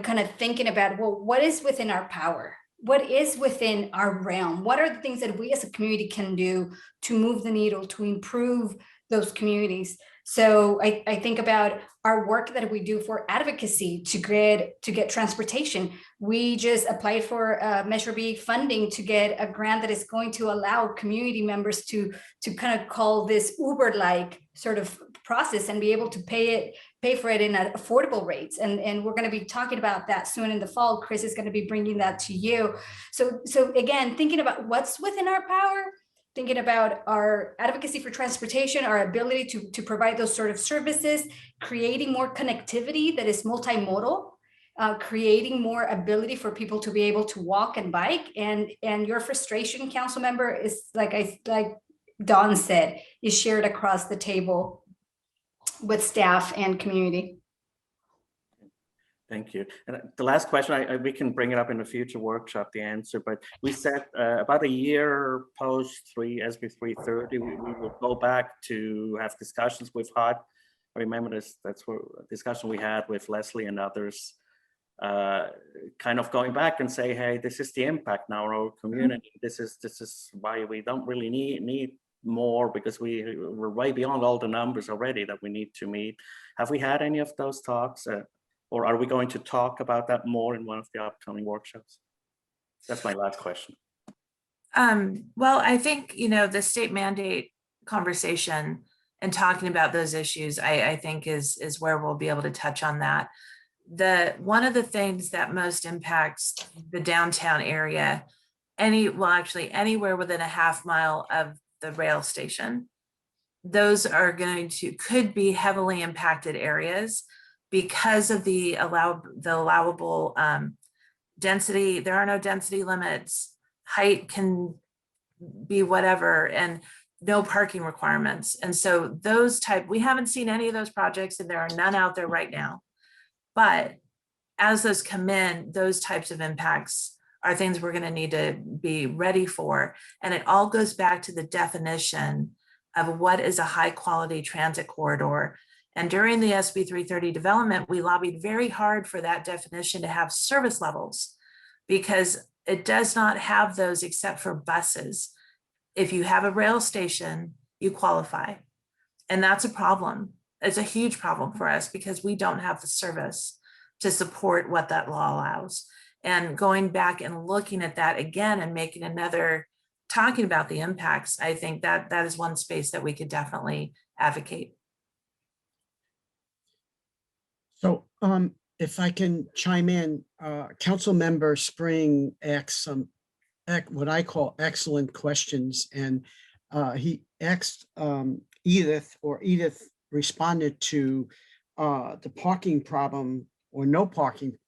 kind of thinking about, well, what is within our power? What is within our realm? What are the things that we as a community can do to move the needle, to improve those communities? So I think about our work that we do for advocacy to get transportation. We just applied for Measure B funding to get a grant that is going to allow community members to kind of call this Uber-like sort of process and be able to pay for it in affordable rates. And we're going to be talking about that soon in the fall. Chris is going to be bringing that to you. So again, thinking about what's within our power, thinking about our advocacy for transportation, our ability to provide those sort of services, creating more connectivity that is multimodal, creating more ability for people to be able to walk and bike. And your frustration, council member, is like Dawn said, is shared across the table with staff and community. Thank you. And the last question, we can bring it up in a future workshop, the answer, but we said about a year post SB 330, we will go back to have discussions with HUD. I remember that's what discussion we had with Leslie and others, kind of going back and say, hey, this is the impact now on our community. This is why we don't really need more, because we're way beyond all the numbers already that we need to meet. Have we had any of those talks? Or are we going to talk about that more in one of the upcoming workshops? That's my last question. Well, I think, the state mandate conversation and talking about those issues, I think is where we'll be able to touch on that. One of the things that most impacts the downtown area, anywhere within a half mile of the rail station, those are could be heavily impacted areas because of the allowable density. There are no density limits. Height can be whatever, and no parking requirements. And so we haven't seen any of those projects, and there are none out there right now. But as those come in, those types of impacts are things we're going to need to be ready for. And it all goes back to the definition of what is a high quality transit corridor. And during the SB 330 development, we lobbied very hard for that definition to have service levels, because it does not have those except for buses. If you have a rail station, you qualify. And that's a problem. It's a huge problem for us because we don't have the service to support what that law allows. And going back and looking at that again and making another, talking about the impacts, I think that that is one space that we could definitely advocate. So if I can chime in, Council Member Spring asked some what I call excellent questions, and he asked Edith, or Edith responded to the parking problem or no parking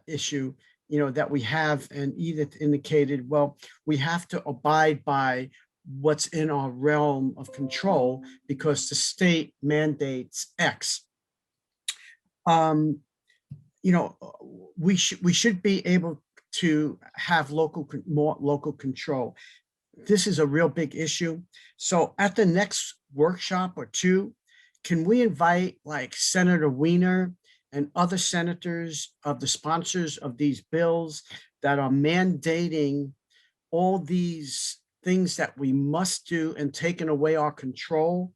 issue, that we have, and Edith indicated, well, we have to abide by what's in our realm of control because the state mandates X. We should be able to have more local control. This is a real big issue. So at the next workshop or two, can we invite like Senator Wiener and other senators of the sponsors of these bills that are mandating all these things that we must do and taking away our control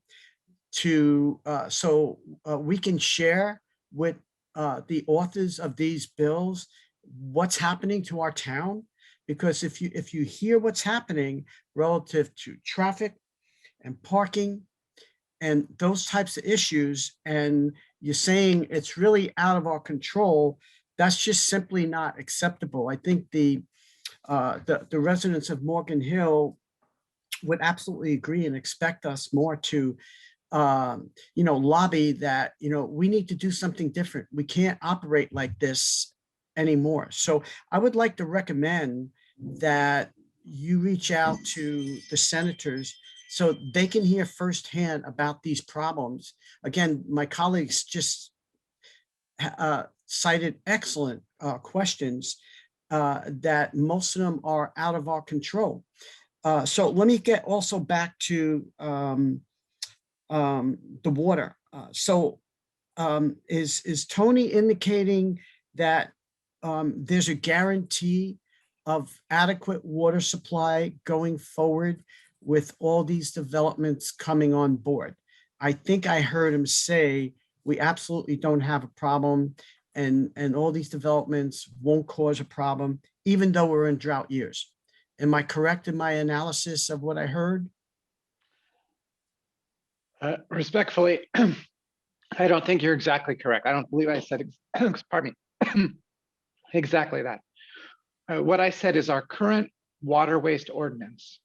to so we can share with the authors of these bills what's happening to our town? Because if you hear what's happening relative to traffic and parking and those types of issues, and you're saying it's really out of our control, that's just simply not acceptable. I think the residents of Morgan Hill would absolutely agree and expect us more to lobby that, we need to do something different. We can't operate like this anymore. So I would like to recommend that you reach out to the senators so they can hear firsthand about these problems. Again, my colleagues just cited excellent questions that most of them are out of our control. So let me get also back to the water. Is Tony indicating that there's a guarantee of adequate water supply going forward with all these developments coming on board? I think I heard him say we absolutely don't have a problem, and all these developments won't cause a problem, even though we're in drought years. Am I correct in my analysis of what I heard? Respectfully, I don't think you're exactly correct. I don't believe I said, pardon me, exactly that. What I said is our current water waste ordinance,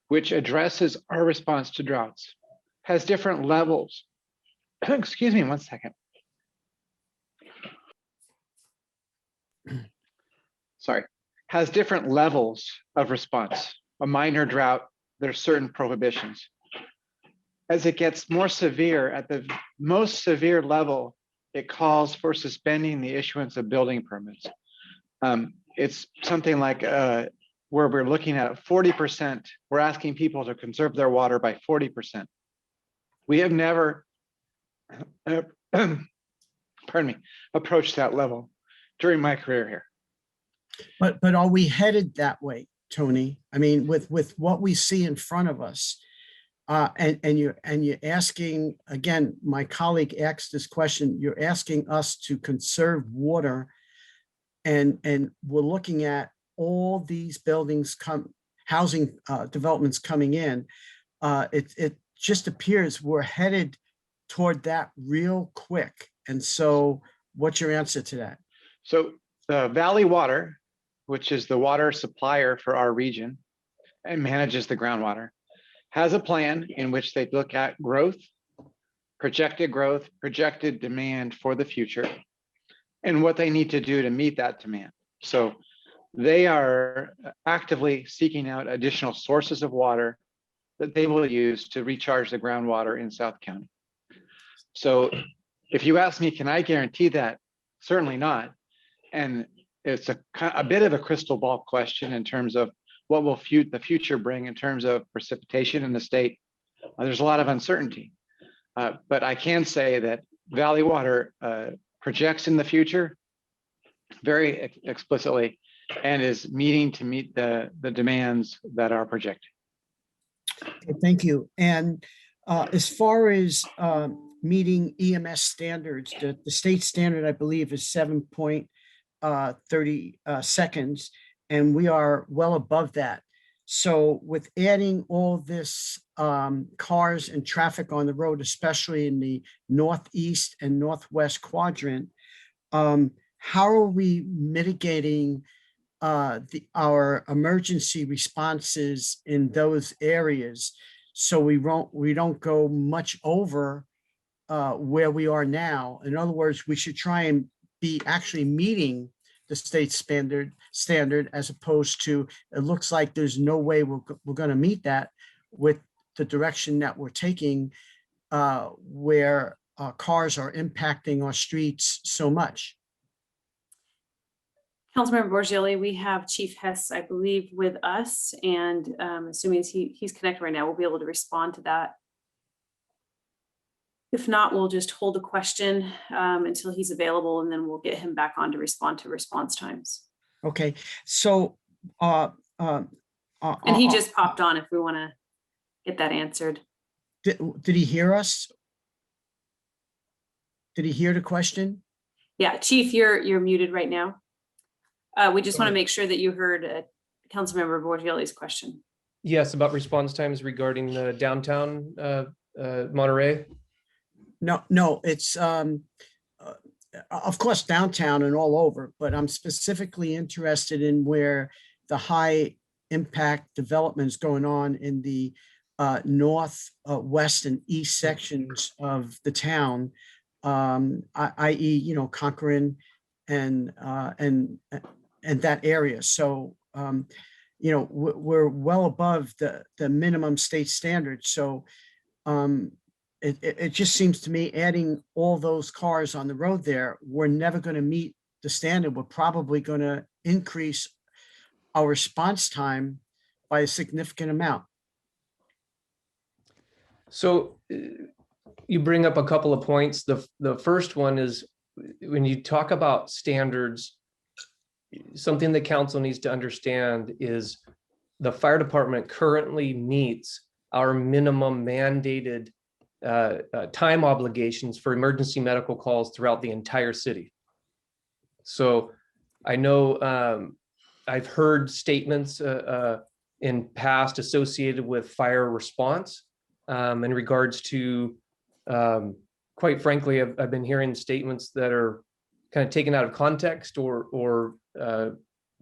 which addresses our response to droughts, has different levels. Excuse me 1 second. Sorry, has different levels of response. A minor drought, there's certain prohibitions. As it gets more severe, at the most severe level, it calls for suspending the issuance of building permits. It's something like where we're looking at 40%, we're asking people to conserve their water by 40%. We have never, pardon me, approached that level during my career here. But are we headed that way, Tony? I mean, with what we see in front of us, and you're asking, again, my colleague asked this question, you're asking us to conserve water, and we're looking at all these buildings housing developments coming in. It just appears we're headed toward that real quick. And so what's your answer to that? So the Valley Water, which is the water supplier for our region and manages the groundwater, has a plan in which they look at growth, projected demand for the future, and what they need to do to meet that demand. So they are actively seeking out additional sources of water that they will use to recharge the groundwater in South County. So if you ask me, can I guarantee that? Certainly not. And it's a bit of a crystal ball question in terms of what will the future bring in terms of precipitation in the state. There's a lot of uncertainty, but I can say that Valley Water projects in the future very explicitly and is meeting to meet the demands that are projected. Okay, thank you. And as far as meeting EMS standards, the state standard, I believe, is 7.30 seconds, and we are well above that. So with adding all this cars and traffic on the road, especially in the northeast and northwest quadrant, how are we mitigating our emergency responses in those areas so we don't go much over where we are now? In other words, we should try and be actually meeting the state standard as opposed to, it looks like there's no way we're going to meet that with the direction that we're taking, where cars are impacting our streets so much. Councilmember Borgelli, we have Chief Hess, I believe, with us, and assuming he's connected right now, we'll be able to respond to that. If not, we'll just hold the question until he's available, and then we'll get him back on to respond to response times. Okay, so And he just popped on if we want to get that answered. did he hear us? Did he hear the question? Yeah, Chief, you're muted right now. We just want to make sure that you heard Councilmember Borgelli's question. Yes, about response times regarding the downtown Monterey. No, it's of course downtown and all over, but I'm specifically interested in where the high impact development is going on in the north, west, and east sections of the town, i.e., Concord and that area. So, we're well above the minimum state standard. So, it just seems to me adding all those cars on the road there, we're never going to meet the standard. We're probably going to increase our response time by a significant amount. So you bring up a couple of points. The first one is when you talk about standards, something the council needs to understand is the fire department currently meets our minimum mandated time obligations for emergency medical calls throughout the entire city. So I know I've heard statements in past associated with fire response in regards to, quite frankly, I've been hearing statements that are kind of taken out of context or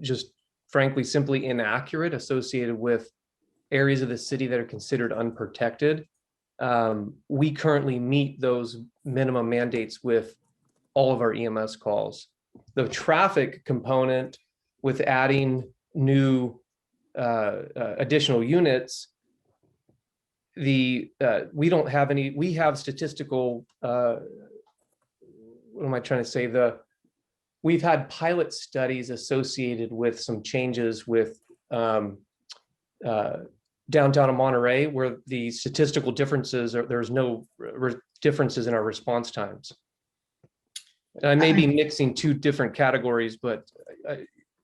just frankly simply inaccurate associated with areas of the city that are considered unprotected. We currently meet those minimum mandates with all of our EMS calls. The traffic component with adding new additional units, we don't have any, we have statistical, what am I trying to say? We've had pilot studies associated with some changes with downtown of Monterey, where the statistical differences there's no differences in our response times. And I may be mixing two different categories, but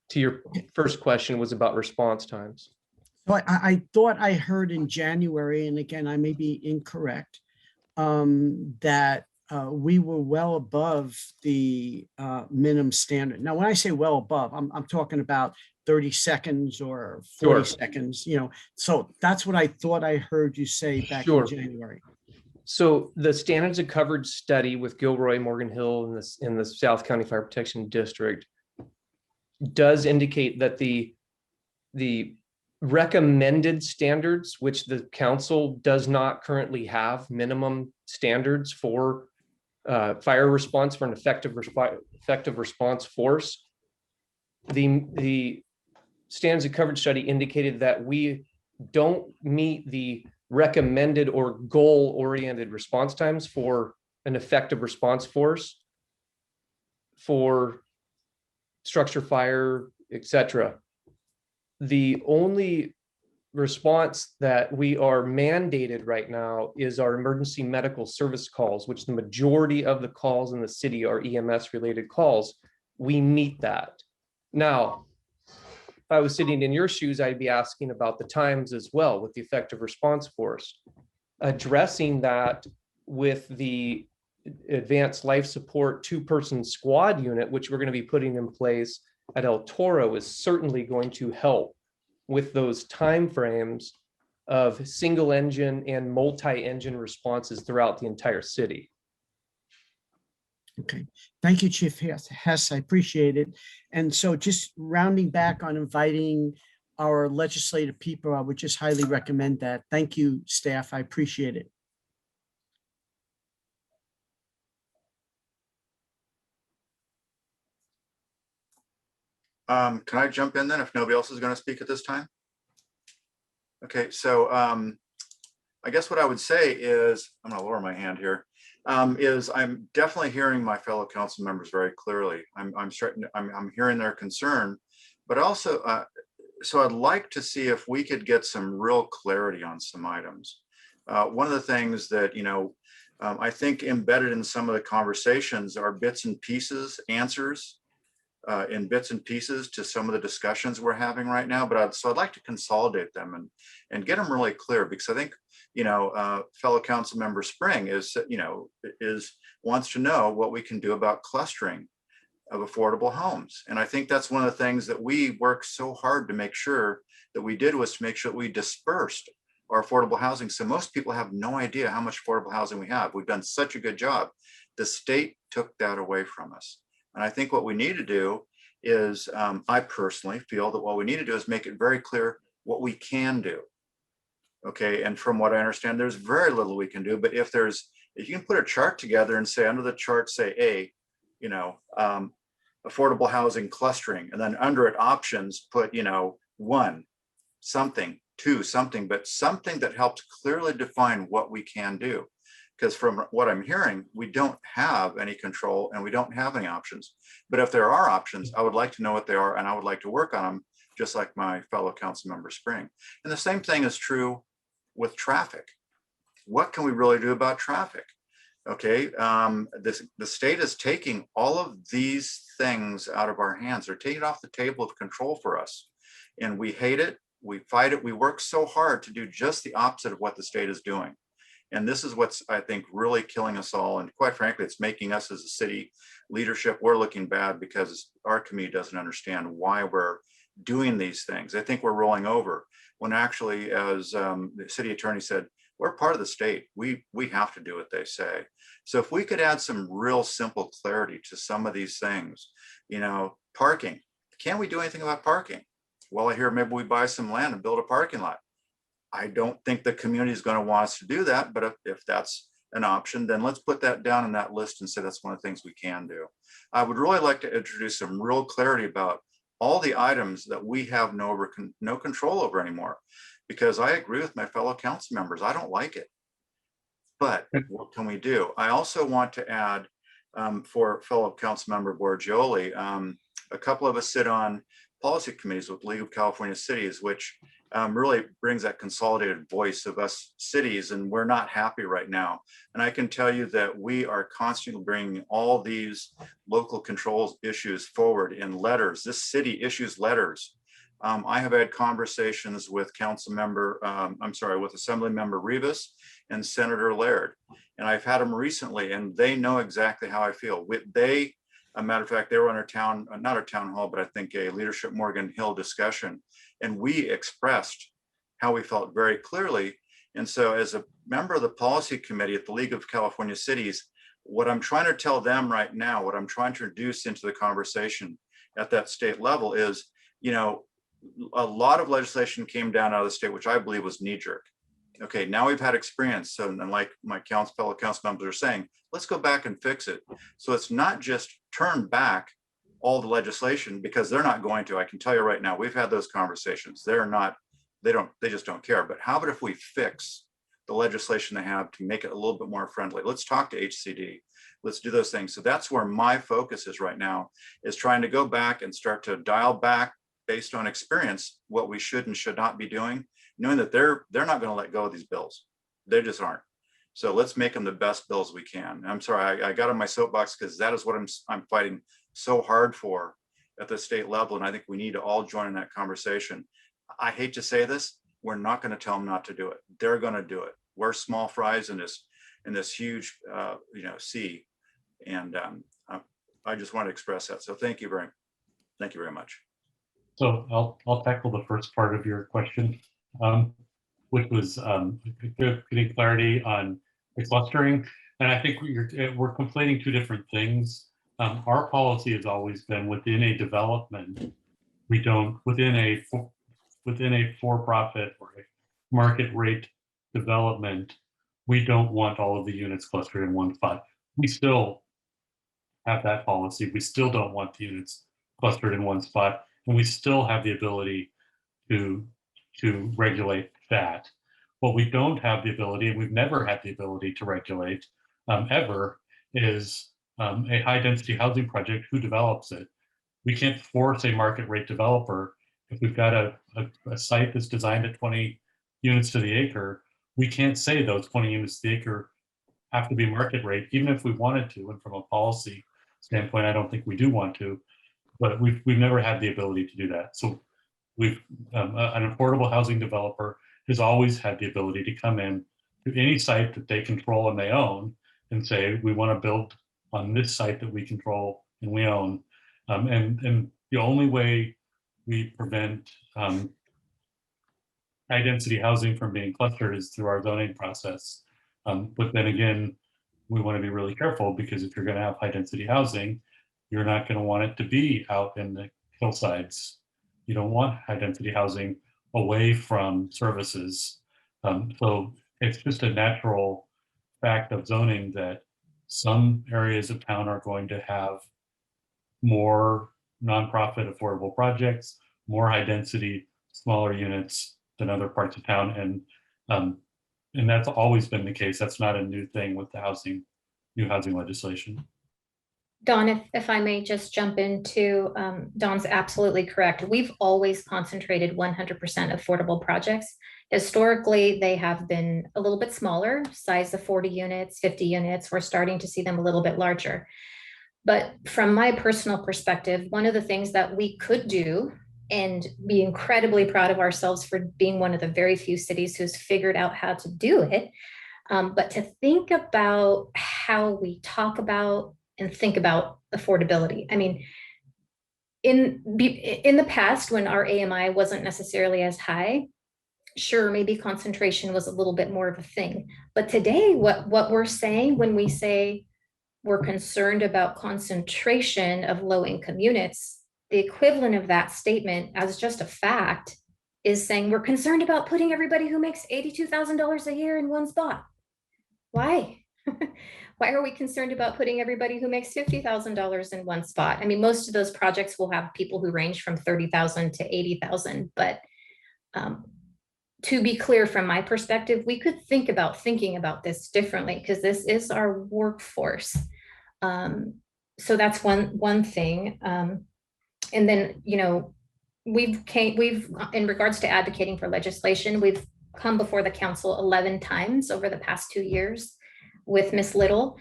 to your first question was about response times. So I thought I heard in January, and again, I may be incorrect, that we were well above the minimum standard. Now, when I say well above, I'm talking about 30 seconds or 40 seconds, so that's what I thought I heard you say back in January. So the standards of coverage study with Gilroy, Morgan Hill in the South County Fire Protection District does indicate that the recommended standards, which the council does not currently have minimum standards for fire response for an effective response force. The standards of coverage study indicated that we don't meet the recommended or goal-oriented response times for an effective response force for structure fire, etc. The only response that we are mandated right now is our emergency medical service calls, which the majority of the calls in the city are EMS related calls. We meet that. Now, I was sitting in your shoes, I'd be asking about the times as well with the effective response force. Addressing that with the advanced life support 2-person squad unit, which we're going to be putting in place at El Toro, is certainly going to help with those timeframes of single engine and multi-engine responses throughout the entire city. Okay, thank you, Chief Hess. I appreciate it. And so just rounding back on inviting our legislative people, I would just highly recommend that. Thank you, staff. I appreciate it. Can I jump in then if nobody else is going to speak at this time? Okay, so I guess what I would say is, I'm going to lower my hand here, is I'm definitely hearing my fellow council members very clearly. I'm hearing their concern, but also, so I'd like to see if we could get some real clarity on some items. One of the things that, I think embedded in some of the conversations are bits and pieces, answers in bits and pieces to some of the discussions we're having right now. But so I'd like to consolidate them and get them really clear, because I think, fellow council member Spring wants to know what we can do about clustering of affordable homes. And I think that's one of the things that we worked so hard to make sure that we did, was to make sure that we dispersed our affordable housing. So most people have no idea how much affordable housing we have. We've done such a good job. The state took that away from us. And I think what we need to do is, I personally feel that what we need to do is make it very clear what we can do. Okay, and from what I understand, there's very little we can do. But if you can put a chart together and say under the chart, say affordable housing clustering, and then under it options, put 1 something, 2 something, but something that helps clearly define what we can do. Because from what I'm hearing, we don't have any control and we don't have any options. But if there are options, I would like to know what they are, and I would like to work on them, just like my fellow council member Spring. And the same thing is true with traffic. What can we really do about traffic? Okay, the state is taking all of these things out of our hands. They're taking it off the table of control for us. And we hate it, we fight it, we work so hard to do just the opposite of what the state is doing. And this is what's, I think, really killing us all. And quite frankly, it's making us as a city leadership, we're looking bad because our community doesn't understand why we're doing these things. They think we're rolling over, when actually, as the city attorney said, we're part of the state. We have to do what they say. So if we could add some real simple clarity to some of these things, parking. Can we do anything about parking? Well, I hear maybe we buy some land and build a parking lot. I don't think the community is going to want us to do that, but if that's an option, then let's put that down in that list and say that's one of the things we can do. I would really like to introduce some real clarity about all the items that we have no control over anymore, because I agree with my fellow council members. I don't like it, but what can we do? I also want to add, for fellow council member Borgioli, a couple of us sit on policy committees with League of California Cities, which really brings that consolidated voice of us cities, and we're not happy right now. And I can tell you that we are constantly bringing all these local controls issues forward in letters. This city issues letters. I have had conversations with with Assembly Member Rivas and Senator Laird, and I've had them recently, and they know exactly how I feel. A matter of fact, they were on not a town hall, but I think a Leadership Morgan Hill discussion. And we expressed how we felt very clearly. And so as a member of the policy committee at the League of California Cities, what I'm trying to tell them right now, what I'm trying to introduce into the conversation at that state level is, a lot of legislation came down out of the state, which I believe was knee-jerk. Okay, now we've had experience. So, and like my fellow council members are saying, let's go back and fix it. So it's not just turn back all the legislation, because they're not going to. I can tell you right now, we've had those conversations. They just don't care. But how about if we fix the legislation they have to make it a little bit more friendly? Let's talk to HCD. Let's do those things. So that's where my focus is right now, is trying to go back and start to dial back based on experience what we should and should not be doing, knowing that they're not going to let go of these bills. They just aren't. So let's make them the best bills we can. I'm sorry, I got on my soapbox because that is what I'm fighting so hard for at the state level. And I think we need to all join in that conversation. I hate to say this, we're not going to tell them not to do it. They're going to do it. We're small fries in this huge, sea. And I just want to express that. So thank you very much. So I'll tackle the first part of your question, which was getting clarity on the clustering. And I think we're conflating two different things. Our policy has always been within a development, we don't, within a for-profit or a market rate development, we don't want all of the units clustered in one spot. We still have that policy. We still don't want the units clustered in one spot, and we still have the ability to regulate that. What we don't have the ability, and we've never had the ability to regulate ever, is a high density housing project, who develops it. We can't force a market rate developer. If we've got a site that's designed at 20 units to the acre, we can't say those 20 units to the acre have to be market rate, even if we wanted to. And from a policy standpoint, I don't think we do want to, but we've never had the ability to do that. So an affordable housing developer has always had the ability to come in to any site that they control and they own and say, we want to build on this site that we control and we own. And the only way we prevent high density housing from being clustered is through our zoning process. But then again, we want to be really careful, because if you're going to have high density housing, you're not going to want it to be out in the hillsides. You don't want high density housing away from services. So it's just a natural fact of zoning that some areas of town are going to have more nonprofit affordable projects, more high density, smaller units than other parts of town. And that's always been the case. That's not a new thing with the new housing legislation. Dawn, if I may just jump into, Dawn's absolutely correct. We've always concentrated 100% affordable projects. Historically, they have been a little bit smaller, size of 40 units, 50 units. We're starting to see them a little bit larger. But from my personal perspective, one of the things that we could do and be incredibly proud of ourselves for being one of the very few cities who's figured out how to do it, but to think about how we talk about and think about affordability. I mean, in the past, when our AMI wasn't necessarily as high, sure, maybe concentration was a little bit more of a thing. But today, what we're saying when we say we're concerned about concentration of low-income units, the equivalent of that statement as just a fact is saying we're concerned about putting everybody who makes $82,000 a year in one spot. Why? Why are we concerned about putting everybody who makes $50,000 in one spot? I mean, most of those projects will have people who range from 30,000 to 80,000, but to be clear, from my perspective, we could think about thinking about this differently, because this is our workforce. So that's one thing. And then, we've in regards to advocating for legislation, we've come before the council 11 times over the past 2 years with Ms. Little,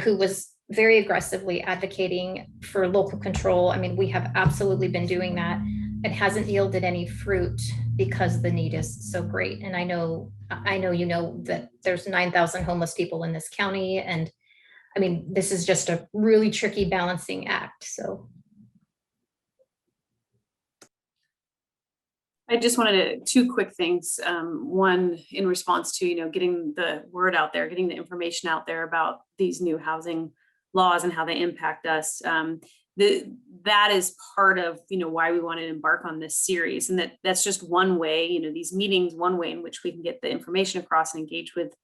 who was very aggressively advocating for local control. I mean, we have absolutely been doing that. It hasn't yielded any fruit because the need is so great. And I know you know that there's 9,000 homeless people in this county. And I mean, this is just a really tricky balancing act, so. I just wanted two quick things. One, in response to, getting the word out there, getting the information out there about these new housing laws and how they impact us. That is part of, why we want to embark on this series. And that's just one way, these meetings, one way in which we can get the information across and engage with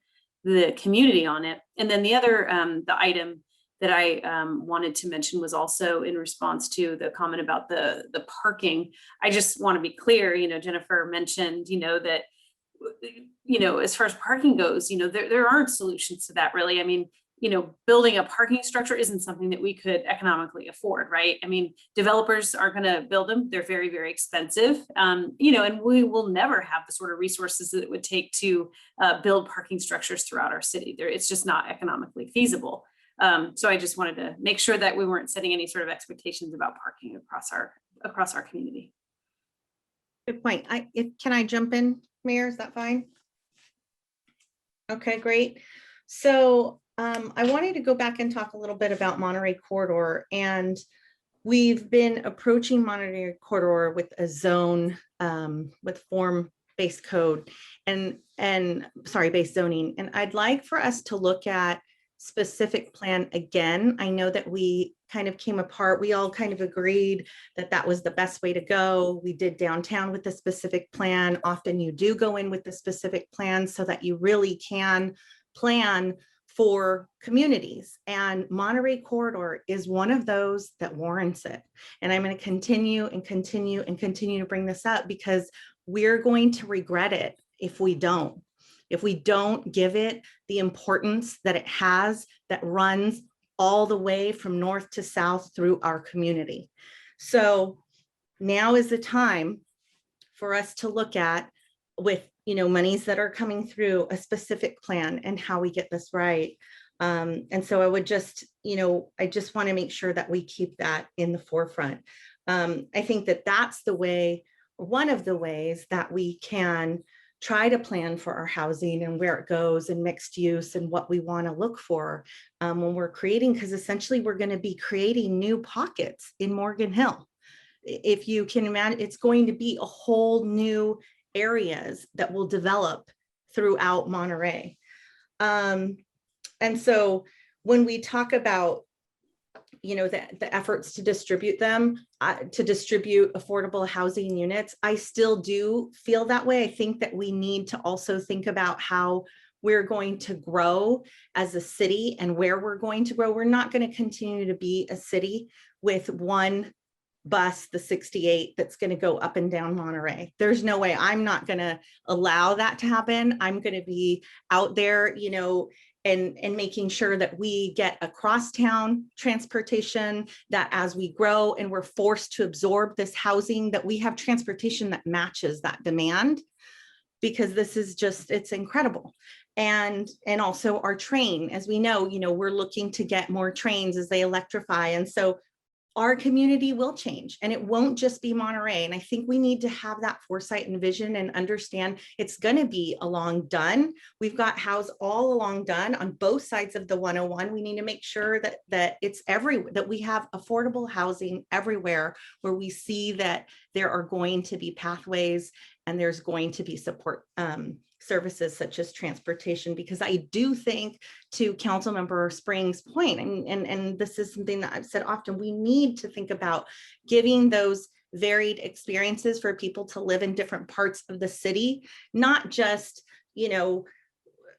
the community on it. And then the other, the item that I wanted to mention was also in response to the comment about the parking. I just want to be clear, Jennifer mentioned, that, as far as parking goes, there aren't solutions to that really. I mean, building a parking structure isn't something that we could economically afford, right? I mean, developers are going to build them. They're very, very expensive, and we will never have the sort of resources that it would take to build parking structures throughout our city. It's just not economically feasible. So I just wanted to make sure that we weren't setting any sort of expectations about parking across our community. Good point. Can I jump in, Mayor? Is that fine? Okay, great. So I wanted to go back and talk a little bit about Monterey Corridor, and we've been approaching Monterey Corridor with a zone with form-based code and based zoning. And I'd like for us to look at specific plan again. I know that we kind of came apart. We all kind of agreed that that was the best way to go. We did downtown with the specific plan. Often you do go in with the specific plan so that you really can plan for communities. And Monterey Corridor is one of those that warrants it. And I'm going to continue to bring this up because we're going to regret it if we don't. If we don't give it the importance that it has, that runs all the way from north to south through our community. So now is the time for us to look at, with monies that are coming through, a specific plan and how we get this right. And so I would just, I just want to make sure that we keep that in the forefront. I think that that's the way, one of the ways that we can try to plan for our housing and where it goes and mixed use and what we want to look for when we're creating, because essentially we're going to be creating new pockets in Morgan Hill. If you can imagine, it's going to be a whole new areas that will develop throughout Monterey. And so when we talk about the efforts to distribute them, to distribute affordable housing units, I still do feel that way. I think that we need to also think about how we're going to grow as a city and where we're going to grow. We're not going to continue to be a city with one bus, the 68, that's going to go up and down Monterey. There's no way. I'm not going to allow that to happen. I'm going to be out there, and making sure that we get across town transportation, that as we grow and we're forced to absorb this housing, that we have transportation that matches that demand, because this is just, it's incredible. And also our train, as we know, we're looking to get more trains as they electrify. And so our community will change, and it won't just be Monterey. And I think we need to have that foresight and vision and understand it's going to be along Dunn. We've got house all along Dunn on both sides of the 101. We need to make sure that it's everywhere, that we have affordable housing everywhere where we see that there are going to be pathways and there's going to be support services such as transportation, because I do think, to Councilmember Spring's point, and this is something that I've said often, we need to think about giving those varied experiences for people to live in different parts of the city, not just,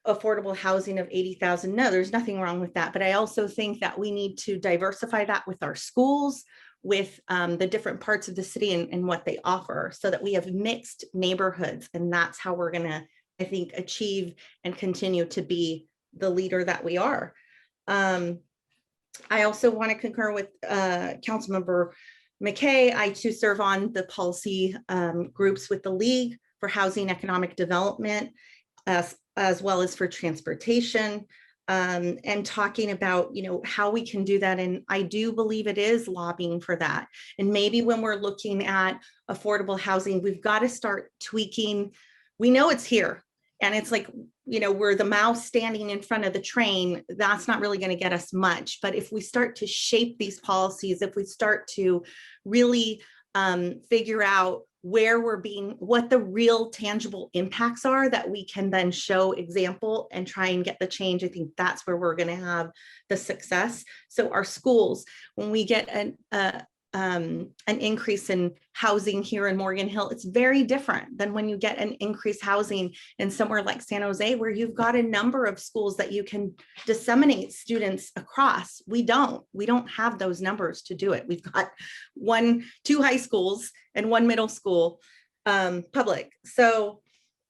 affordable housing of 80,000. No, there's nothing wrong with that. But I also think that we need to diversify that with our schools, with the different parts of the city and what they offer, so that we have mixed neighborhoods. And that's how we're going to, I think, achieve and continue to be the leader that we are. I also want to concur with Councilmember McKay. I too serve on the policy groups with the League for Housing Economic Development, as well as for transportation, and talking about, how we can do that. And I do believe it is lobbying for that. And maybe when we're looking at affordable housing, we've got to start tweaking. We know it's here. And it's like, we're the mouse standing in front of the train. That's not really going to get us much. But if we start to shape these policies, if we start to really figure out what the real tangible impacts are, that we can then show example and try and get the change, I think that's where we're going to have the success. So our schools, when we get an increase in housing here in Morgan Hill, it's very different than when you get an increased housing in somewhere like San Jose, where you've got a number of schools that you can disseminate students across. We don't have those numbers to do it. We've got 2 high schools and 1 middle school public. So,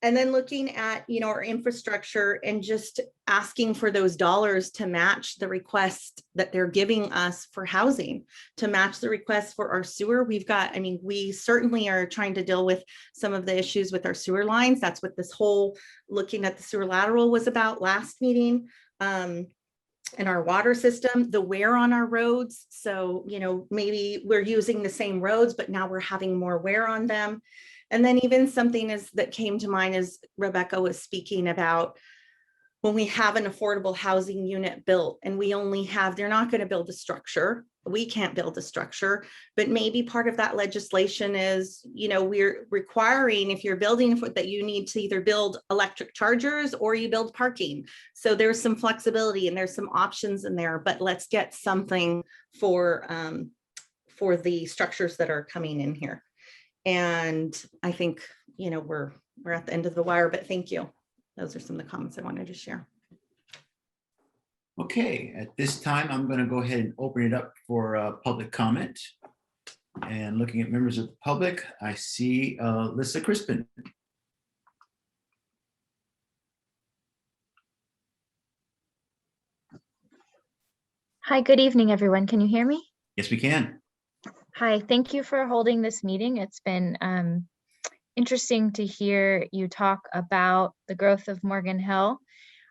and then looking at, our infrastructure and just asking for those dollars to match the request that they're giving us for housing, to match the request for our sewer. We certainly are trying to deal with some of the issues with our sewer lines. That's what this whole looking at the sewer lateral was about last meeting. in our water system, the wear on our roads. So, you know, maybe we're using the same roads, but now we're having more wear on them. And then even something that came to mind as Rebecca was speaking about, when we have an affordable housing unit built and we only have, they're not going to build a structure. We can't build a structure, but maybe part of that legislation is, you know, we're requiring, if you're building that, you need to either build electric chargers or you build parking. So there's some flexibility and there's some options in there, but let's get something for the structures that are coming in here. And I think, you know, we're at the end of the wire, but thank you. Those are some of the comments I wanted to share. Okay, at this time, I'm going to go ahead and open it up for public comment. And looking at members of the public, I see Lisa Crispin. Hi, good evening, everyone. Can you hear me? Yes, we can. Hi, thank you for holding this meeting. It's been interesting to hear you talk about the growth of Morgan Hill.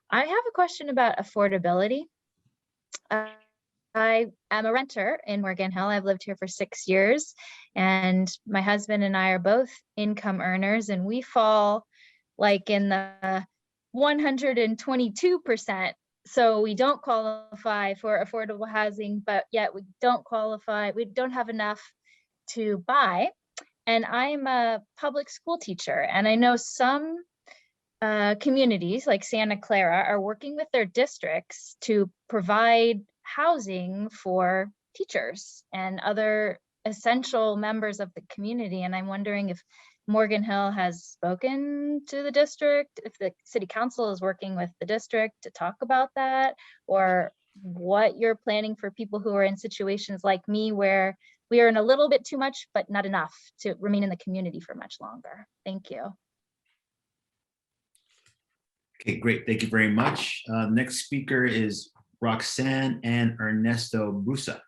I have a question about affordability. I am a renter in Morgan Hill. I've lived here for 6 years, and my husband and I are both income earners, and we fall like in the 122%. So we don't qualify for affordable housing, but yet we don't qualify. We don't have enough to buy. And I'm a public school teacher, and I know some communities like Santa Clara are working with their districts to provide housing for teachers and other essential members of the community. And I'm wondering if Morgan Hill has spoken to the district, if the city council is working with the district to talk about that, or what you're planning for people who are in situations like me where we earn a little bit too much, but not enough to remain in the community for much longer. Thank you. Okay, great. Thank you very much. Next speaker is Roxanne and Ernesto Brusa.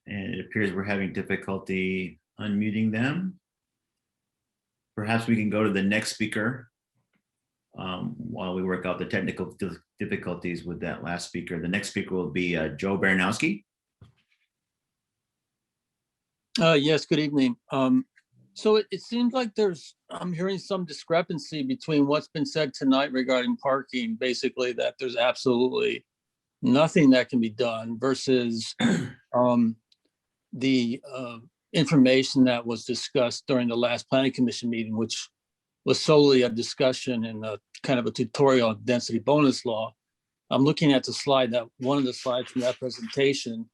And it appears we're having difficulty unmuting them. Perhaps we can go to the next speaker while we work out the technical difficulties with that last speaker. The next speaker will be Joe Baranowski. Yes, good evening. So it seems like I'm hearing some discrepancy between what's been said tonight regarding parking, basically that there's absolutely nothing that can be done versus the information that was discussed during the last planning commission meeting, which was solely a discussion and a kind of a tutorial on density bonus law. I'm looking at the slide, that one of the slides from that presentation.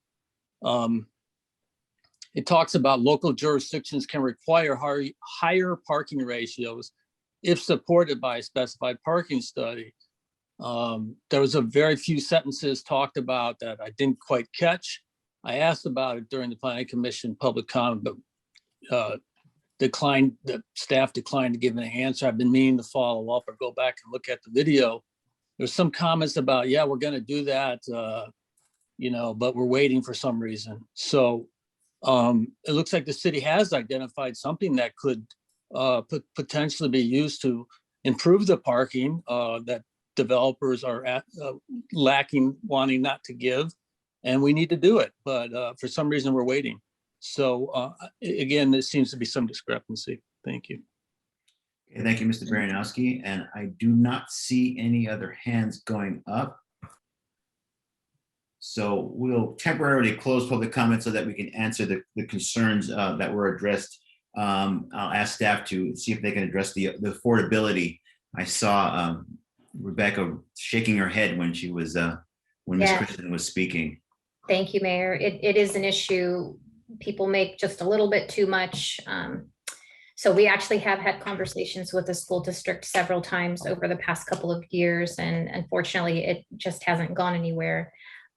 It talks about local jurisdictions can require higher parking ratios if supported by a specified parking study. There was a very few sentences talked about that I didn't quite catch. I asked about it during the planning commission public comment, but the staff declined to give an answer. I've been meaning to follow up or go back and look at the video. There's some comments about, yeah, we're going to do that, but we're waiting for some reason. So it looks like the city has identified something that could potentially be used to improve the parking that developers are lacking, wanting not to give. And we need to do it, but for some reason we're waiting. So again, there seems to be some discrepancy. Thank you. Okay, thank you, Mr. Baranowski. And I do not see any other hands going up. So we'll temporarily close public comment so that we can answer the concerns that were addressed. I'll ask staff to see if they can address the affordability. I saw Rebecca shaking her head when she was when Ms. Kristen was speaking. Thank you, Mayor. It is an issue. People make just a little bit too much. So we actually have had conversations with the school district several times over the past couple of years, and unfortunately, it just hasn't gone anywhere.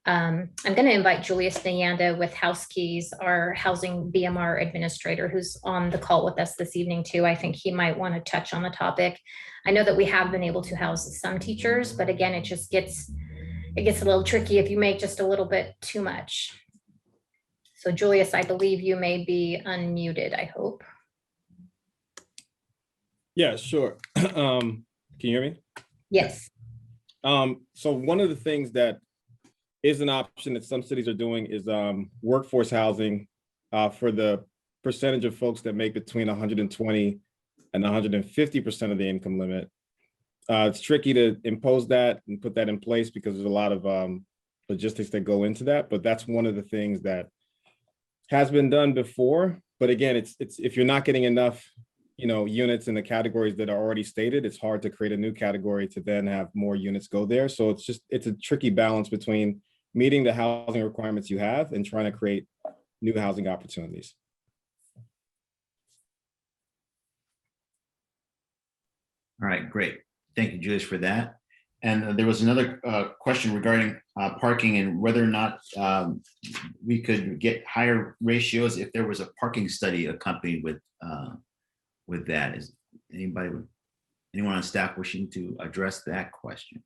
I'm going to invite Julius Nayanda with House Keys, our housing BMR administrator, who's on the call with us this evening too. I think he might want to touch on the topic. I know that we have been able to house some teachers, but again, it gets a little tricky if you make just a little bit too much. So Julius, I believe you may be unmuted, I hope. Yeah, sure. Can you hear me? Yes. So one of the things that is an option that some cities are doing is workforce housing for the percentage of folks that make between 120 and 150% of the income limit. It's tricky to impose that and put that in place because there's a lot of logistics that go into that, but that's one of the things that has been done before. But again, it's if you're not getting enough units in the categories that are already stated, it's hard to create a new category to then have more units go there. So it's a tricky balance between meeting the housing requirements you have and trying to create new housing opportunities. All right, great. Thank you, Julius, for that. And there was another question regarding parking and whether or not we could get higher ratios if there was a parking study accompanied with that. Is anyone on staff wishing to address that question?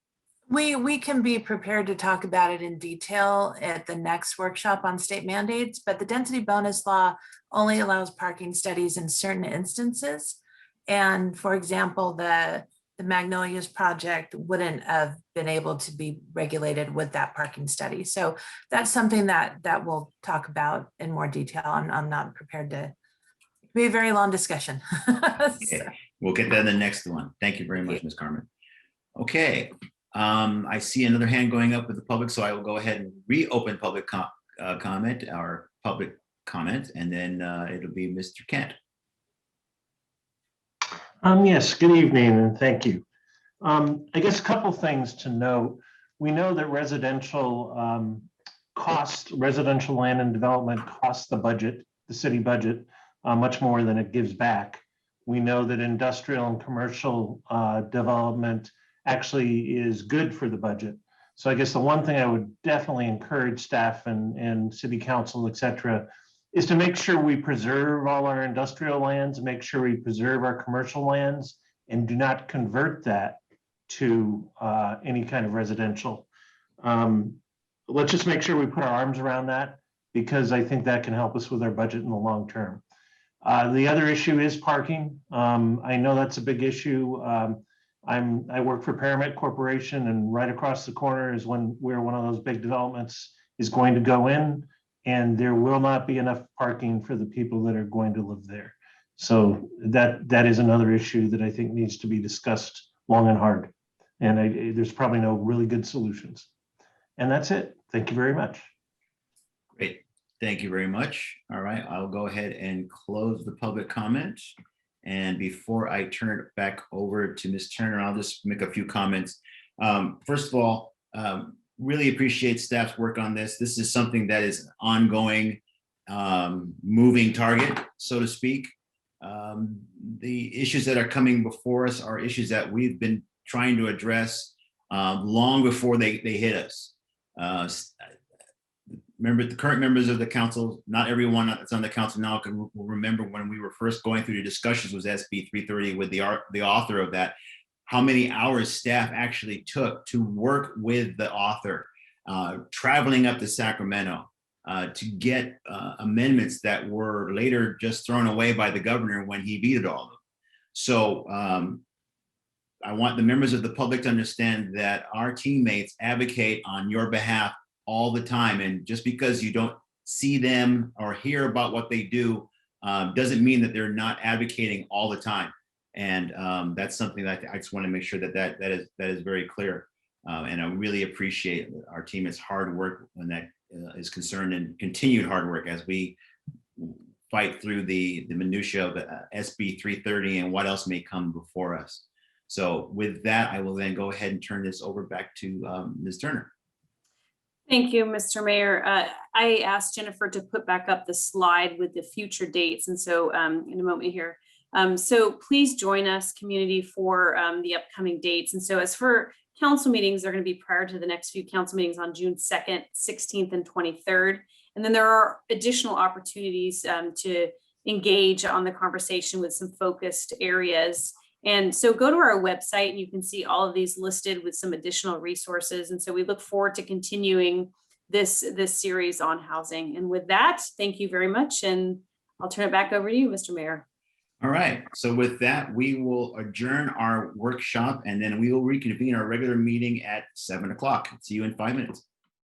We can be prepared to talk about it in detail at the next workshop on state mandates, but the density bonus law only allows parking studies in certain instances. And for example, the Magnolias project wouldn't have been able to be regulated with that parking study. So that's something that we'll talk about in more detail. I'm not prepared to be a very long discussion. Okay. We'll get that in the next one. Thank you very much, Ms. Carmen. Okay. I see another hand going up with the public, so I will go ahead and reopen public comment, our public comment, and then it'll be Mr. Kent. Yes, good evening and thank you. I guess a couple things to note. We know that residential land and development costs the city budget, much more than it gives back. We know that industrial and commercial development actually is good for the budget. So I guess the one thing I would definitely encourage staff and city council, et cetera, is to make sure we preserve all our industrial lands, make sure we preserve our commercial lands, and do not convert that to any kind of residential. Let's just make sure we put our arms around that, because I think that can help us with our budget in the long term. The other issue is parking. I know that's a big issue. I work for Paramount Corporation, and right across the corner is where one of those big developments is going to go in, and there will not be enough parking for the people that are going to live there. So that is another issue that I think needs to be discussed long and hard. And there's probably no really good solutions. And that's it. Thank you very much. Great. Thank you very much. All right, I'll go ahead and close the public comment. And before I turn it back over to Ms. Turner, I'll just make a few comments. First of all, really appreciate staff's work on this. This is something that is an ongoing, moving target, so to speak. The issues that are coming before us are issues that we've been trying to address long before they hit us. Remember, the current members of the council, not everyone that's on the council now will remember when we were first going through the discussions with SB 330 with the author of that, how many hours staff actually took to work with the author, traveling up to Sacramento to get amendments that were later just thrown away by the governor when he vetoed all of them. So I want the members of the public to understand that our teammates advocate on your behalf all the time. And just because you don't see them or hear about what they do doesn't mean that they're not advocating all the time. And that's something that I just want to make sure that is very clear. And I really appreciate our teammates' hard work when that is concerned, and continued hard work as we fight through the minutia of SB 330 and what else may come before us. So with that, I will then go ahead and turn this over back to Ms. Turner. Thank you, Mr. Mayor. I asked Jennifer to put back up the slide with the future dates. And so in a moment here. So please join us, community, for the upcoming dates. And so as for council meetings are going to be prior to the next few council meetings on June 2nd, 16th, and 23rd. And then there are additional opportunities to engage on the conversation with some focused areas. And so go to our website and you can see all of these listed with some additional resources. And so we look forward to continuing this series on housing. And with that, thank you very much. And I'll turn it back over to you, Mr. Mayor. All right, so with that, we will adjourn our workshop and then we will reconvene our regular meeting at 7 o'clock. See you in 5 minutes.